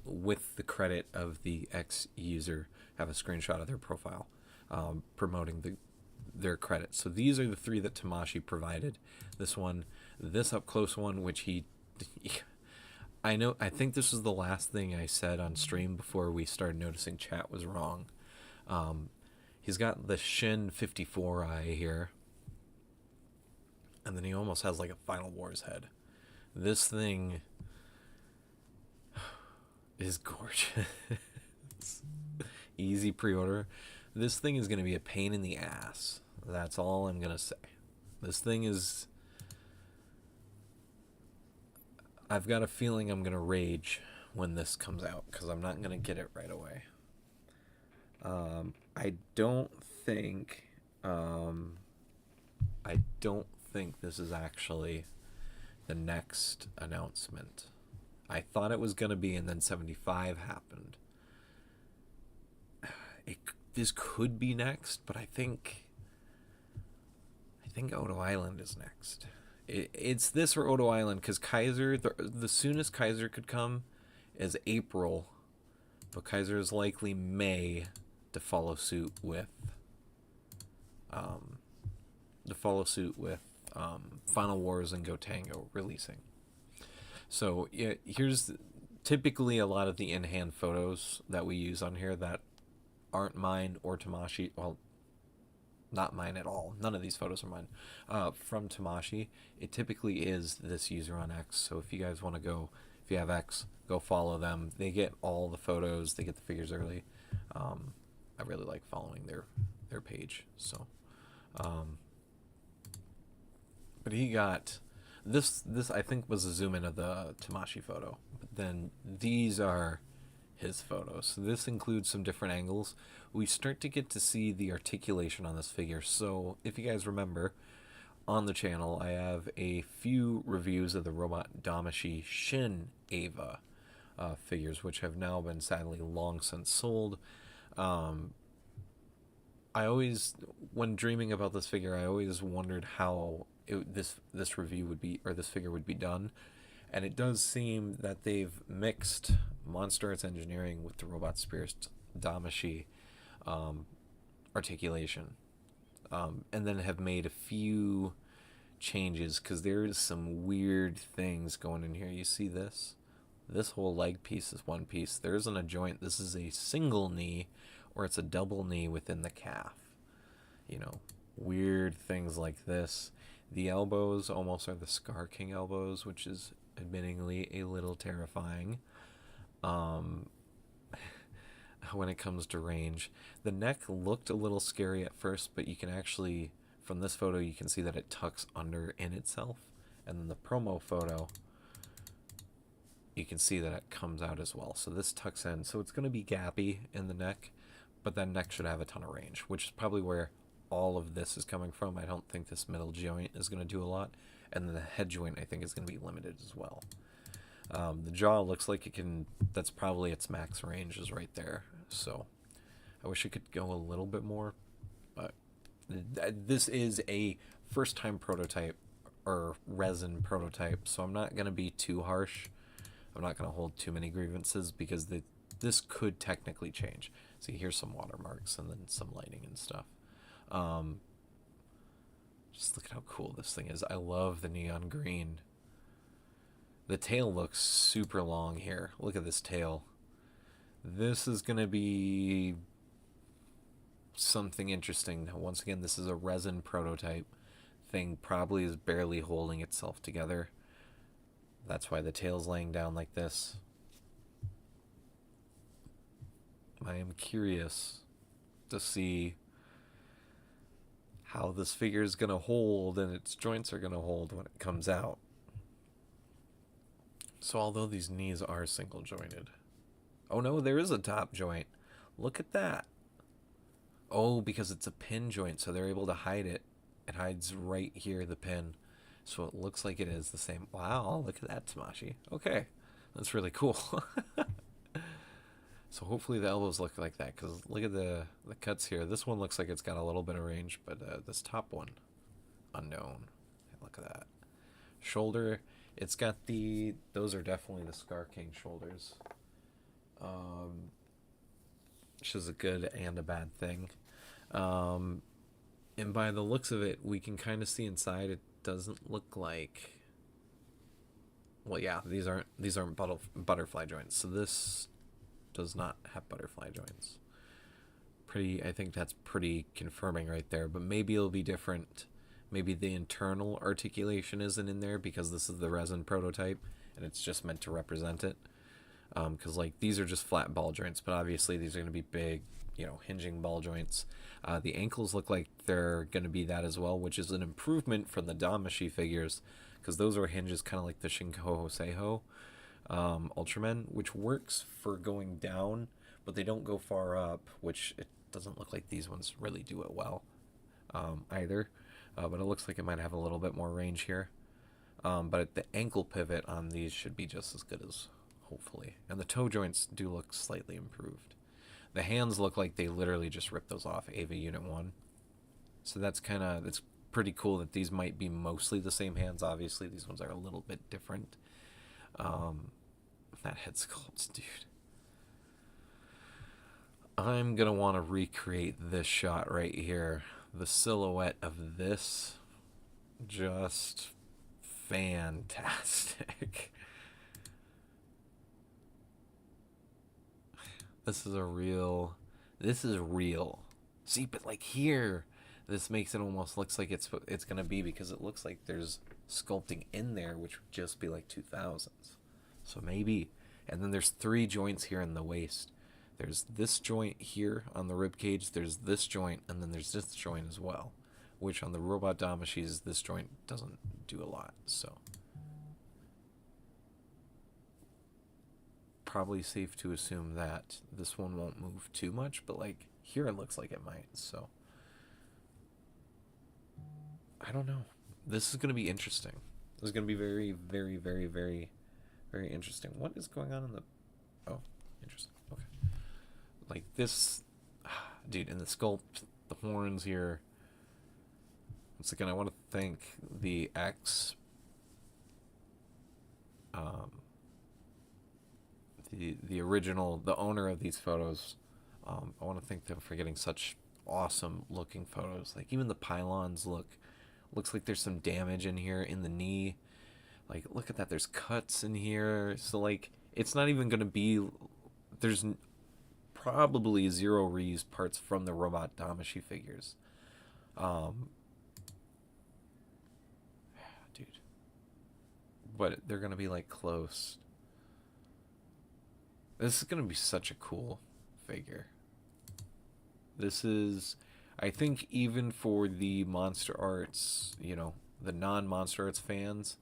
with the credit of the ex-user, have a screenshot of their profile promoting their credit. So these are the three that Tamashi provided. This up close one, which I think this was the last thing I said on stream before we started noticing chat was wrong. He's got the Shin 54 eye here, and then he almost has like a Final Wars head. This thing is gorgeous. Easy pre-order. This thing is going to be a pain in the ass. That's all I'm going to say. This thing is... I've got a feeling I'm going to rage when this comes out, because I'm not going to get it right away. I don't think this is actually the next announcement. I thought it was going to be, and then 75 happened. This could be next, but I think Odo Island is next. It's this or Odo Island, because Kaiser, the soonest Kaiser could come is April, but Kaiser is likely May to follow suit with Final Wars and Go Tango releasing. So yeah, here's typically a lot of the in-hand photos that we use on here that aren't mine or Tamashi. Well, not mine at all. None of these photos are mine. From Tamashi, it typically is this user on X. So if you guys want to go, if you have X, go follow them. They get all the photos. They get the figures early. I really like following their page. So, but he got this I think was a zoom in of the Tamashi photo. But then these are his photos. So this includes some different angles. We start to get to see the articulation on this figure. So if you guys remember, on the channel I have a few reviews of the Robot Damashi Shin EVA figures, which have now been sadly long since sold. I always, when dreaming about this figure, I always wondered how this review would be, or this figure would be done. And it does seem that they've mixed MonsterArts engineering with the Robot Spirit Damashi articulation, and then have made a few changes, because there's some weird things going in here. You see this whole leg piece is one piece. There isn't a joint. This is a single knee, or it's a double knee within the calf. You know, weird things like this. The elbows almost are the Scar King elbows, which is admittingly a little terrifying when it comes to range. The neck looked a little scary at first, but you can actually, from this photo, you can see that it tucks under in itself. And then the promo photo, you can see that it comes out as well. So this tucks in. So it's going to be gappy in the neck, but that neck should have a ton of range, which is probably where all of this is coming from. I don't think this middle joint is going to do a lot. And then the head joint, I think, is going to be limited as well. The jaw looks like it can, that's probably its max range is right there. So I wish it could go a little bit more, but this is a first time prototype, or resin prototype, so I'm not going to be too harsh. I'm not going to hold too many grievances, because this could technically change. See, here's some watermarks and then some lighting and stuff. Just look at how cool this thing is. I love the neon green. The tail looks super long here. Look at this tail. This is going to be something interesting. Now, once again, this is a resin prototype. Thing probably is barely holding itself together. That's why the tail's laying down like this. I am curious to see how this figure is going to hold and its joints are going to hold when it comes out. So although these knees are single jointed, oh no, there is a top joint. Look at that. Oh, because it's a pin joint, so they're able to hide it. It hides right here, the pin. So it looks like it is the same. Wow, look at that, Tamashi. Okay, that's really cool. So hopefully the elbows look like that, because look at the cuts here. This one looks like it's got a little bit of range, but this top one, unknown. Look at that. Shoulder, it's got those are definitely the Scar King shoulders. Which is a good and a bad thing. And by the looks of it, we can kind of see inside. It doesn't look like, well, yeah, these aren't butterfly joints. So this does not have butterfly joints. I think that's pretty confirming right there, but maybe it'll be different. Maybe the internal articulation isn't in there because this is the resin prototype and it's just meant to represent it. Because like these are just flat ball joints, but obviously these are going to be big, hinging ball joints. The ankles look like they're going to be that as well, which is an improvement from the Damashi figures, because those are hinges kind of like the Shinko Seiho. Ultramen, which works for going down, but they don't go far up, which it doesn't look like these ones really do it well either. But it looks like it might have a little bit more range here. But the ankle pivot on these should be just as good as, hopefully. And the toe joints do look slightly improved. The hands look like they literally just ripped those off EVA Unit 1. So that's pretty cool that these might be mostly the same hands. Obviously, these ones are a little bit different. That head sculpt, dude. I'm going to want to recreate this shot right here. The silhouette of this, just fantastic. This is real. See, but like here, this makes it almost looks like it's gonna be, because it looks like there's sculpting in there, which would just be like 2000s. So maybe. And then there's 3 joints here in the waist. There's this joint here on the rib cage, there's this joint, and then there's this joint as well, which on the robot Damashis, this joint doesn't do a lot. So probably safe to assume that this one won't move too much, but like here it looks like it might. So I don't know. This is going to be interesting. This is going to be very, very, very, very, very interesting. What is going on in the... Oh, interesting. Okay. Like this... Dude, in the sculpt, the horns here... Once again, I want to thank the the original, the owner of these photos. I want to thank them for getting such awesome looking photos. Like even the pylons looks like there's some damage in here in the knee. Like look at that, there's cuts in here. So like it's not even going to be, there's probably 0 reused parts from the robot Damashi figures. Dude. But they're going to be like close. This is going to be such a cool figure. This is, I think even for the MonsterArts, you know, the non-MonsterArts fans,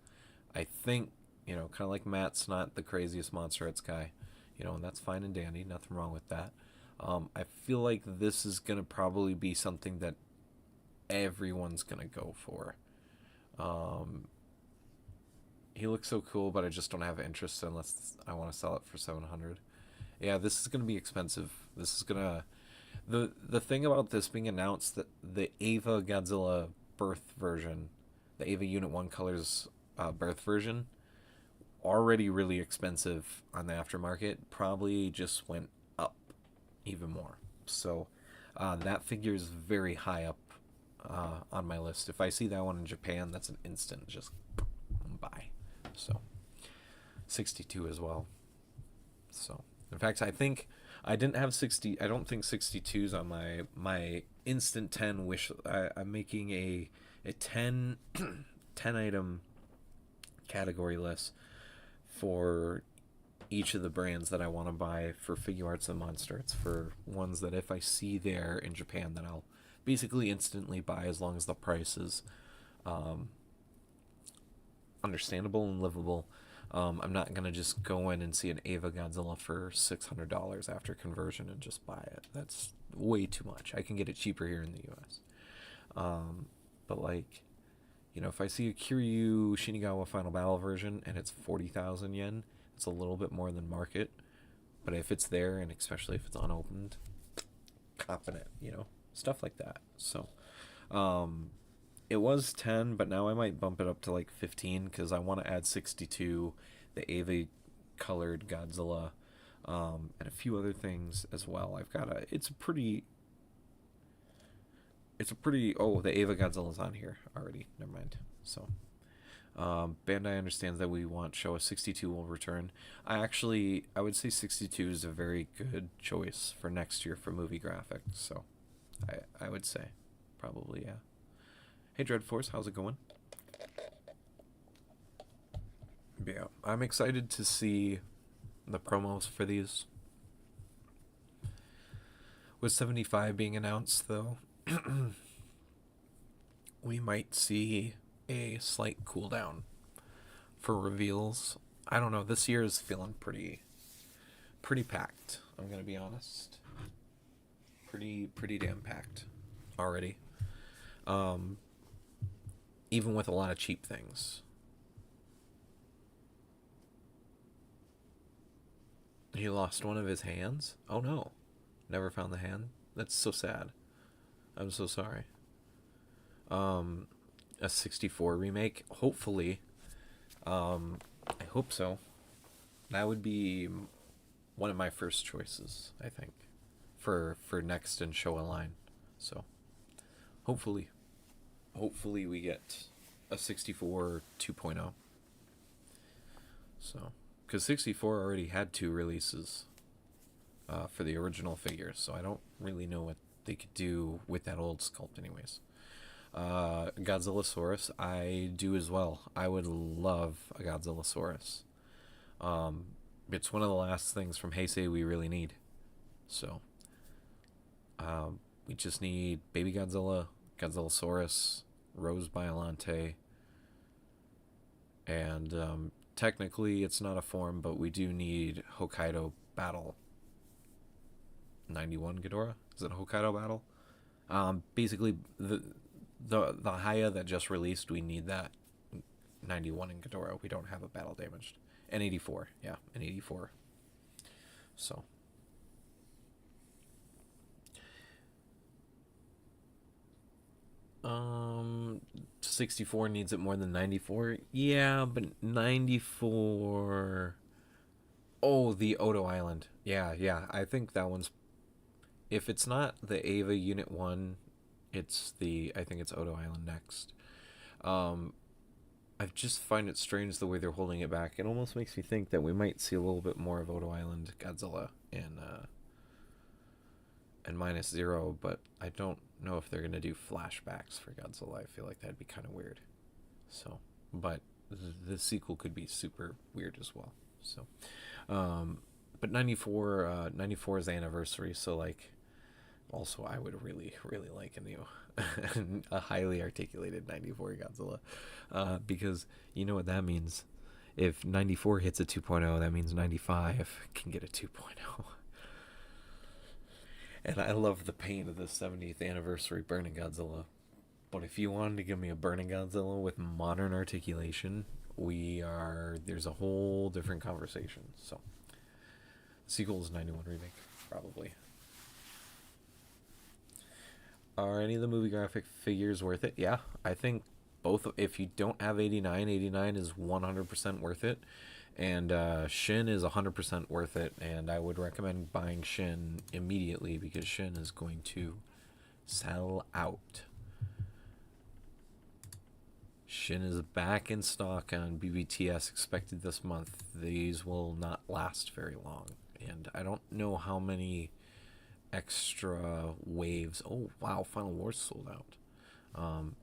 I think, you know, kind of like Matt's not the craziest MonsterArts guy, you know, and that's fine and dandy, nothing wrong with that. I feel like this is going to probably be something that everyone's going to go for. He looks so cool, but I just don't have interest unless I want to sell it for 700. Yeah, this is going to be expensive. This is going to... The thing about this being announced, that the EVA Godzilla birth version, the EVA Unit 1 Colors birth version, already really expensive on the aftermarket, probably just went up even more. So that figure is very high up on my list. If I see that one in Japan, that's an instant just buy. So 62 as well. So in fact, I think I didn't have 60. I don't think 62's on my instant 10 wish. I'm making a 10 item category list for each of the brands that I want to buy for Figuarts and MonsterArts, for ones that if I see there in Japan, then I'll basically instantly buy, as long as the price is understandable and livable. I'm not going to just go in and see an EVA Godzilla for $600 after conversion and just buy it. That's way too much. I can get it cheaper here in the US. But like, you know, if I see a Kiryu Shinagawa Final Battle version and it's 40,000 yen, it's a little bit more than market. But if it's there, and especially if it's unopened, copping it, you know, stuff like that. So, it was 10, but now I might bump it up to like 15, because I want to add 62, the EVA colored Godzilla, and a few other things as well. I've got it's a pretty, oh, the EVA Godzilla's on here already, never mind. So, Bandai understands that we want show a 62 will return. I would say 62 is a very good choice for next year for movie graphics, so I would say, probably, yeah. Hey Dreadforce, how's it going? Yeah, I'm excited to see the promos for these. With 75 being announced, though, we might see a slight cooldown for reveals I don't know. This year is feeling pretty packed. I'm gonna be honest. Pretty damn packed already. Um, Even with a lot of cheap things. He lost one of his hands. Oh no, never found the hand. That's so sad. I'm so sorry. Um, a 64 remake. Hopefully. I hope so. That would be one of my first choices, I think, for next in Showa line. So hopefully, we get a 64 2.0. So, because 64 already had 2 releases for the original figures, so I don't really know what they could do with that old sculpt, anyways. Godzillasaurus, I do as well. I would love a Godzillasaurus. It's one of the last things from Heisei we really need. So, we just need Baby Godzilla, Godzillasaurus, Rose Biollante, and technically it's not a form, but we do need Hokkaido Battle 91 Ghidorah. Is it Hokkaido Battle? Basically, the Haya that just released, we need that 91 in Ghidorah. We don't have a battle damaged. N84, yeah, N84. So. 64 needs it more than 94. Yeah, but 94. Oh, the Odo Island. Yeah. I think that one's. If it's not the EVA Unit 1, I think it's Odo Island next. I just find it strange the way they're holding it back. It almost makes me think that we might see a little bit more of Odo Island Godzilla in and minus 0, but I don't know if they're going to do flashbacks for Godzilla. I feel like that'd be kind of weird. So, but the sequel could be super weird as well. So, but 94 is the anniversary, so like, also I would really like a new a highly articulated 94 Godzilla, because you know what that means. If 94 hits a 2.0, that means 95 can get a 2.0. And I love the pain of the 70th anniversary Burning Godzilla. But if you wanted to give me a Burning Godzilla with modern articulation, there's a whole different conversation. So, the sequel is 91 remake, probably. Are any of the movie graphic figures worth it? Yeah, I think both. If you don't have 89, 89 is 100% worth it. And Shin is 100% worth it, and I would recommend buying Shin immediately because Shin is going to sell out. Shin is back in stock on BBTS, expected this month. These will not last very long, and I don't know how many extra waves. Oh wow, Final Wars sold out.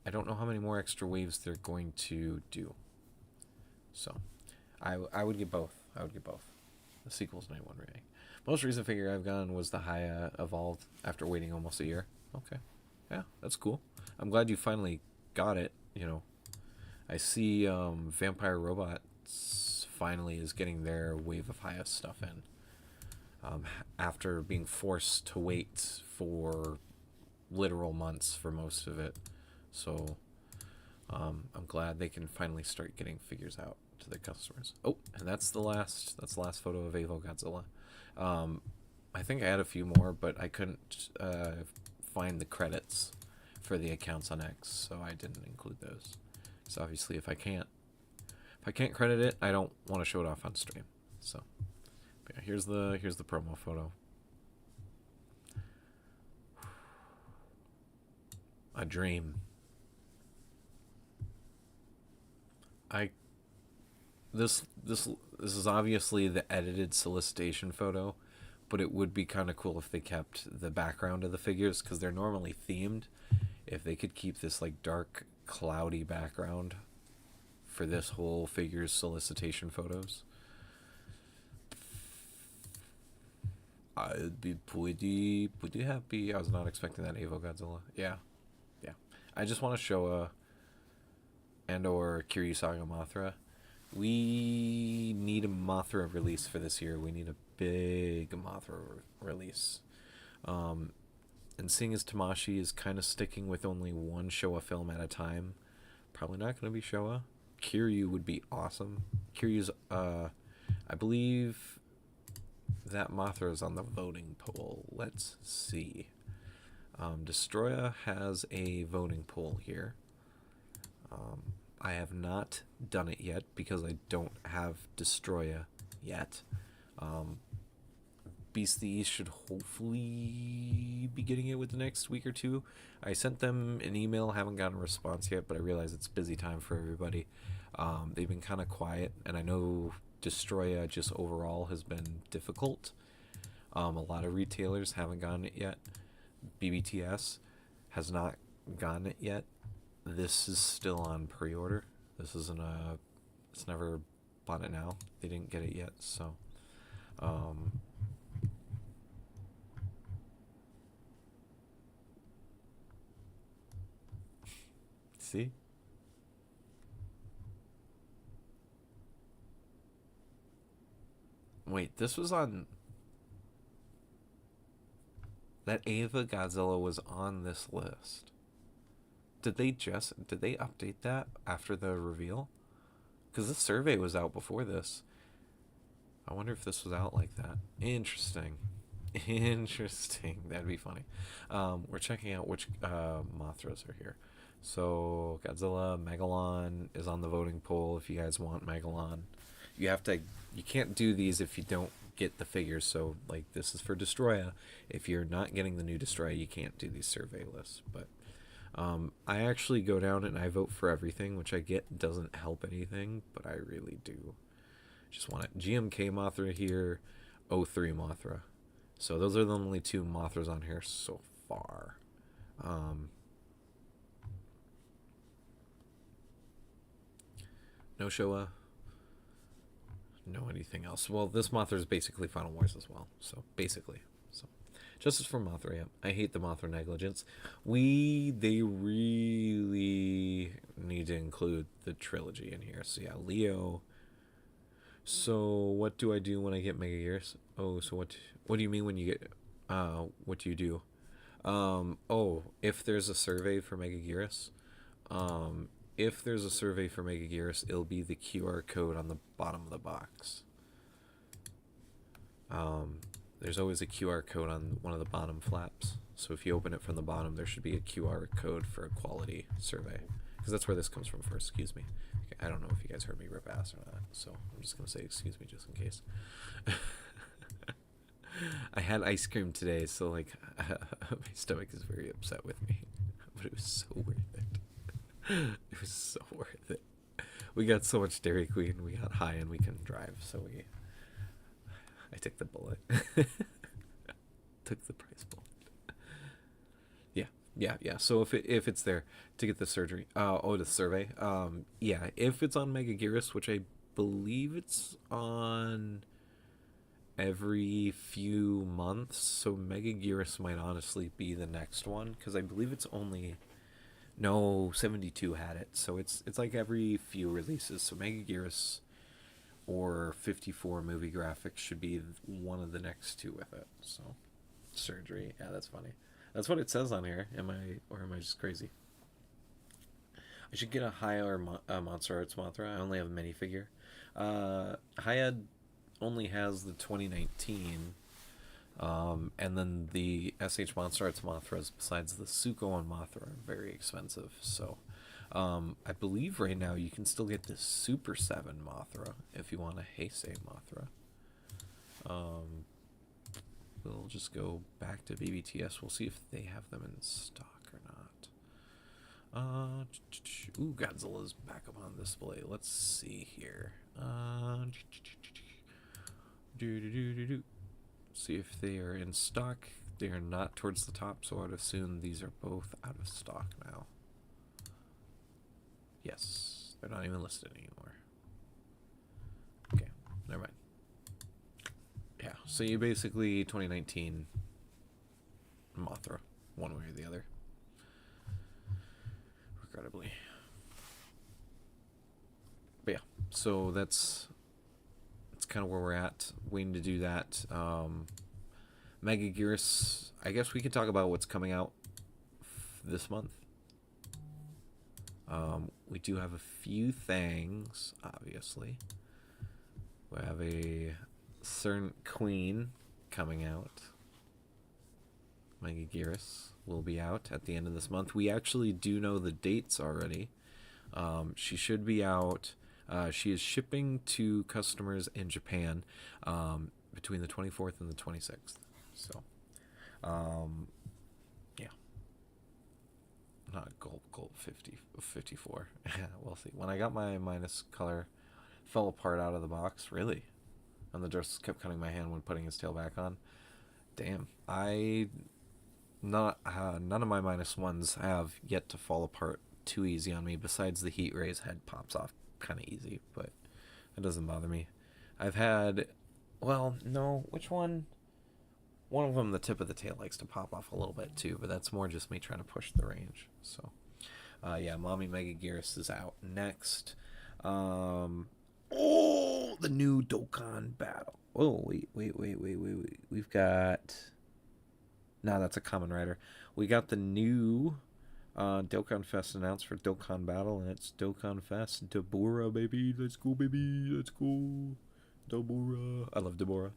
I don't know how many more extra waves they're going to do. So I would get both. The sequel's 91 remake. Most recent figure I've gotten was the Haya Evolved after waiting almost a year. Okay. Yeah, that's cool. I'm glad you finally got it, you know. I see Vampire Robots finally is getting their wave of Haya stuff in. After being forced to wait for literal months for most of it. So I'm glad they can finally start getting figures out to the customers. Oh, and that's the last photo of Evo Godzilla. I think I had a few more, but I couldn't find the credits for the accounts on X, so I didn't include those. So obviously, if I can't credit it, I don't want to show it off on stream. So but yeah, here's the promo photo. A dream. This is obviously the edited solicitation photo, but it would be kind of cool if they kept the background of the figures because they're normally themed. If they could keep this like dark, cloudy background for this whole figures solicitation photos, I'd be pretty happy. I was not expecting that Evo Godzilla. Yeah. I just want to show and or Kiryu Saga Mothra. We need a Mothra release for this year. We need a big Mothra release. And seeing as Tamashi is kind of sticking with only one Showa film at a time, probably not going to be Showa. Kiryu would be awesome. Kiryu's, I believe that Mothra is on the voting poll. Let's see. Destroya has a voting poll here. I have not done it yet because I don't have Destroya yet. Beast of the East should hopefully be getting it within the next week or two. I sent them an email, haven't gotten a response yet, but I realize it's busy time for everybody. They've been kind of quiet, and I know Destroya just overall has been difficult. A lot of retailers haven't gotten it yet. BBTS has not gotten it yet. This is still on pre-order. This isn't it's never bought it now. They didn't get it yet, so see? Wait, this was on... That EVA Godzilla was on this list. Did they update that after the reveal? Because the survey was out before this. I wonder if this was out like that. Interesting. That'd be funny. We're checking out which Mothras are here. So Godzilla, Megalon is on the voting poll if you guys want Megalon. You can't do these if you don't get the figures. So like this is for Destroya. If you're not getting the new Destroya, you can't do these survey lists. But I actually go down and I vote for everything, which I get doesn't help anything, but I really do just want it. GMK Mothra here, 03 Mothra. So those are the only two Mothras on here so far. No Showa. No anything else. Well, this Mothra is basically Final Wars as well. So basically. So justice for Mothra, yeah. I hate the Mothra negligence. They really need to include the trilogy in here. So yeah, Leo. So what do I do when I get Mega Gears? Oh, so what do you mean when you get what do you do? If there's a survey for Mega Gears, it'll be the QR code on the bottom of the box. There's always a QR code on one of the bottom flaps. So if you open it from the bottom, there should be a QR code for a quality survey. Because that's where this comes from first, excuse me. I don't know if you guys heard me rip ass or not, so I'm just going to say excuse me just in case. I had ice cream today, so like my stomach is very upset with me. But it was so worth it. It was so worth it. We got so much Dairy Queen, we got high and we couldn't drive, so I took the bullet. Took the prize bullet. Yeah. So if it's there to get the surgery, the survey. Yeah, if it's on Mega Gearus, which I believe it's on every few months, so Mega Gearus might honestly be the next one, because I believe it's only... No, 72 had it, so it's like every few releases. So Mega Gearus or 54 movie graphics should be one of the next two with it. So surgery, yeah, that's funny. That's what it says on here. Am I just crazy? I should get a higher MonsterArts Mothra. I only have a minifigure. Hayad only has the 2019. And then the SH MonsterArts Mothras, besides the Suko and Mothra, are very expensive. So I believe right now you can still get the Super 7 Mothra if you want a Heisei Mothra. We'll just go back to BBTS. We'll see if they have them in stock or not. Ooh, Godzilla's back up on display. Let's see here. See if they are in stock. They are not towards the top, so I'd assume these are both out of stock now. Yes, they're not even listed anymore. Okay, never mind. Yeah, so you basically 2019 Mothra, one way or the other. Regrettably. but yeah, so that's kind of where we're at. Waiting to do that. Mega Gearus. I guess we could talk about what's coming out this month. We do have a few things, obviously. We have a certain Queen coming out. Mega Gearus will be out at the end of this month. We actually do know the dates already. She should be out. She is shipping to customers in Japan between the 24th and the 26th. So, yeah. Not gold 54. We'll see. When I got my minus color, fell apart out of the box. Really? And the dress kept cutting my hand when putting his tail back on. Damn. None of my minus ones have yet to fall apart too easy on me. Besides the heat rays, head pops off kind of easy, but that doesn't bother me. I've had, well, no, which one? One of them, the tip of the tail likes to pop off a little bit too, but that's more just me trying to push the range. So, yeah, Mommy Mega Gearus is out next. Oh, the new Dokkan battle. Oh, wait. We've got... No, that's a Kamen Rider. We got the new Dokkan Fest announced for Dokkan Battle, and it's Dokkan Fest Deborah, baby. Let's go, baby. Let's go. Deborah. I love Deborah.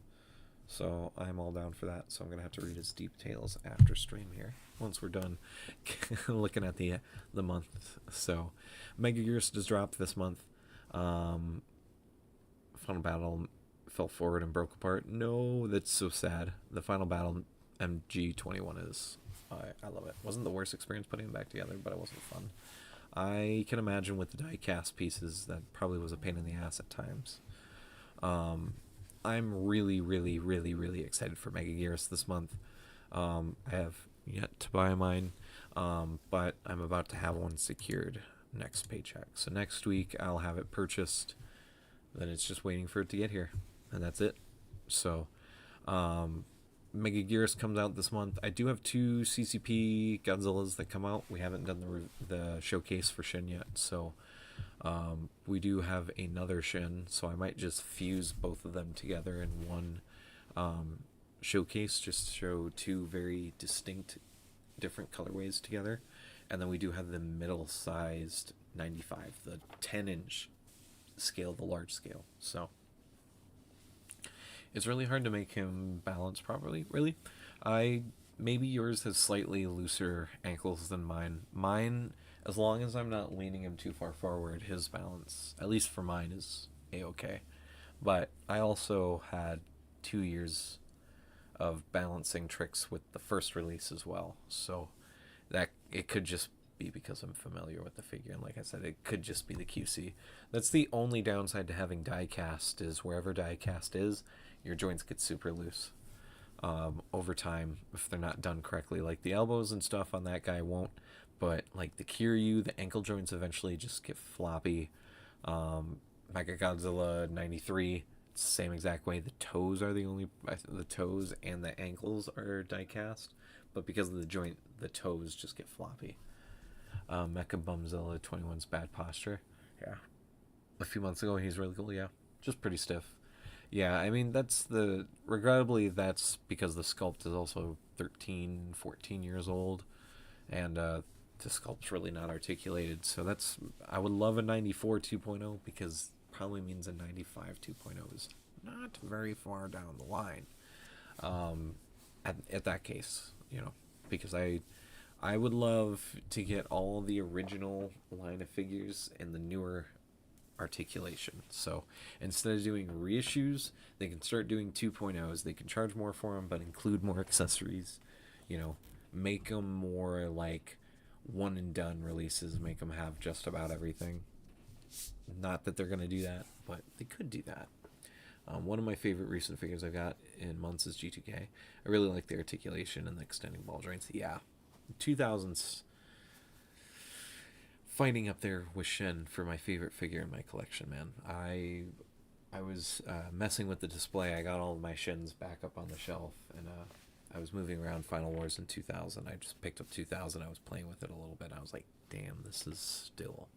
So I'm all down for that. So I'm going to have to read his details after stream here, once we're done looking at the month. So Mega Gearus does drop this month. Final Battle fell forward and broke apart. No, that's so sad. The Final Battle MG21 is... I love it. Wasn't the worst experience putting them back together, but it wasn't fun. I can imagine with the die-cast pieces, that probably was a pain in the ass at times. I'm really excited for Mega Gearus this month. I have yet to buy mine, but I'm about to have one secured next paycheck. So next week, I'll have it purchased. Then it's just waiting for it to get here, and that's it. So, Mega Gearus comes out this month. I do have 2 CCP Godzillas that come out. We haven't done the showcase for Shin yet, so we do have another Shin, so I might just fuse both of them together in one showcase, just to show 2 very distinct, different colorways together. And then we do have the middle-sized 95, the 10-inch scale, the large scale. So it's really hard to make him balance properly, really. Maybe yours has slightly looser ankles than mine. Mine, as long as I'm not leaning him too far forward, his balance, at least for mine, is a-okay. But I also had 2 years of balancing tricks with the first release as well. So that it could just be because I'm familiar with the figure, and like I said, it could just be the QC. That's the only downside to having die cast, is wherever die cast is, your joints get super loose over time if they're not done correctly. Like the elbows and stuff on that guy won't, but like the Kiryu, the ankle joints eventually just get floppy. Mega Godzilla 93, it's the same exact way. The toes are the toes and the ankles are die cast, but because of the joint, the toes just get floppy. Mecha Bumzilla 21's bad posture. Yeah. A few months ago, he's really cool. Yeah. Just pretty stiff. Yeah, I mean, regrettably, that's because the sculpt is also 13, 14 years old, and the sculpt's really not articulated. So I would love a 94 2.0, because probably means a 95 2.0 is not very far down the line. At that case, because I would love to get all the original line of figures in the newer articulation. So instead of doing reissues, they can start doing 2.0s. They can charge more for them, but include more accessories. Make them more like one and done releases. Make them have just about everything. Not that they're going to do that, but they could do that. One of my favorite recent figures I've got in months is G2K. I really like the articulation and the extending ball joints. Yeah, 2000s fighting up there with Shin for my favorite figure in my collection, man. I was messing with the display. I got all of my Shins back up on the shelf, and I was moving around Final Wars in 2000. I just picked up 2000. I was playing with it a little bit. I was like, damn, this is still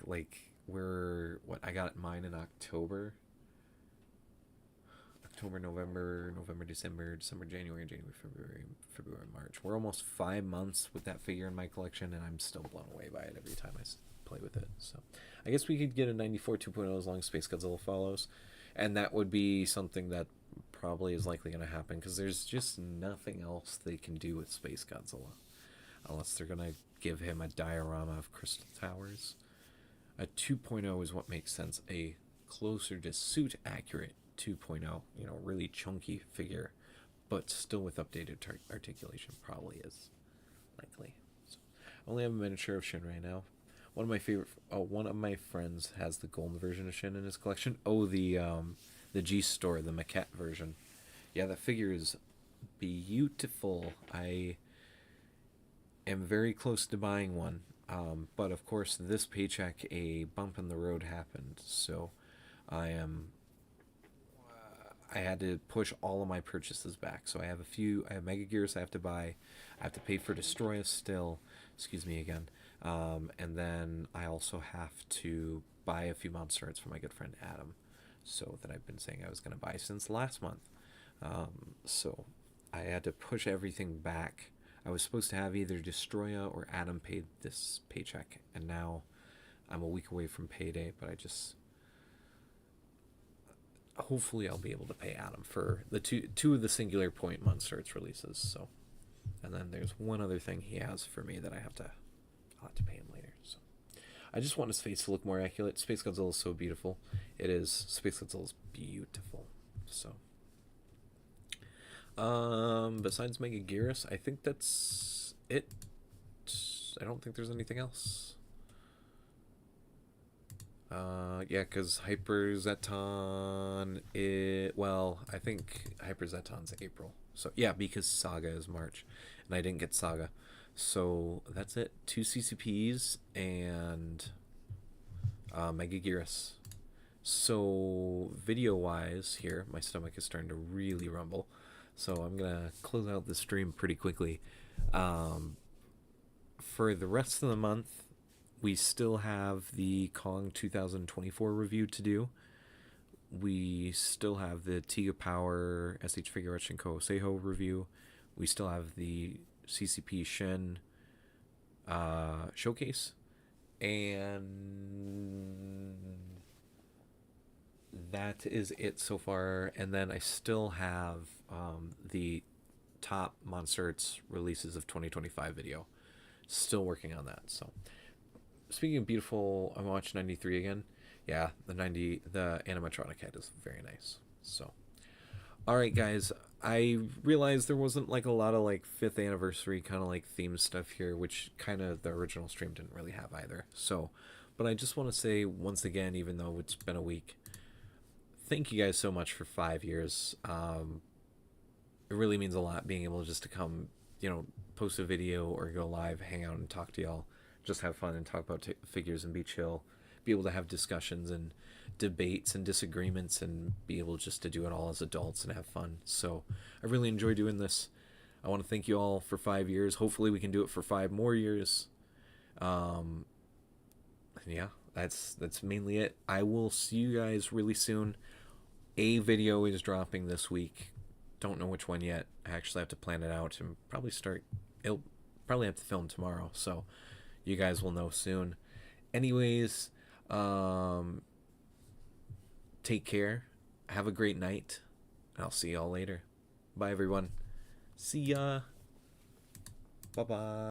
like I got mine in October, November, December, January, February, March. We're almost 5 months with that figure in my collection, and I'm still blown away by it every time I play with it. So I guess we could get a 94 2.0 as long as Space Godzilla follows, and that would be something that probably is likely going to happen because there's just nothing else they can do with Space Godzilla unless they're going to give him a diorama of crystal towers. A 2.0 is what makes sense. A closer to suit accurate 2.0, really chunky figure, but still with updated articulation probably is likely. So, I only have a miniature of Shin right now. One of my friends has the golden version of Shin in his collection. Oh, the G Store, the maquette version. Yeah, that figure is beautiful. I am very close to buying one. But of course, this paycheck, a bump in the road happened. So I had to push all of my purchases back. So I have Mega Gears I have to buy. I have to pay for Destroya still. Excuse me again. And then I also have to buy a few MonsterArts for my good friend Adam. So that I've been saying I was going to buy since last month. So I had to push everything back. I was supposed to have either Destroya or Adam paid this paycheck. And now I'm a week away from payday, but hopefully I'll be able to pay Adam for the two of the Singular Point MonsterArts releases. So, and then there's one other thing he has for me that I'll have to pay him later. So, I just want his face to look more accurate. Space Godzilla is so beautiful. It is. Space Godzilla is beautiful. So, besides Mega Gearus, I think that's it. I don't think there's anything else. Yeah, because Hyper Zeton I think Hyper Zeton's April. So, yeah, because Saga is March, and I didn't get Saga. So, that's it. 2 CCPs and Mega Gearus. So, video-wise here, my stomach is starting to really rumble. So, I'm going to close out the stream pretty quickly. For the rest of the month, we still have the Kong 2024 review to do. We still have the Tiga Power SH Figuarts and Kouseho review. We still have the CCP Shin showcase. And that is it so far. And then I still have the top MonsterArts releases of 2025 video. Still working on that. So, speaking of beautiful, I'm watching 93 again. Yeah, the animatronic head is very nice. So, all right, guys. I realized there wasn't like a lot of like 5th anniversary kind of like theme stuff here, which kind of the original stream didn't really have either. So, but I just want to say once again, even though it's been a week, thank you guys so much for 5 years. It really means a lot being able just to come, post a video or go live, hang out and talk to y'all. Just have fun and talk about figures and be chill, be able to have discussions and debates and disagreements and be able just to do it all as adults and have fun. So I really enjoy doing this. I want to thank you all for 5 years. Hopefully we can do it for 5 more years. Yeah, that's mainly it. I will see you guys really soon. A video is dropping this week. Don't know which one yet. I actually have to plan it out and it'll probably have to film tomorrow. So you guys will know soon. Anyways, take care. Have a great night. I'll see y'all later. Bye, everyone. See ya. Bye-bye.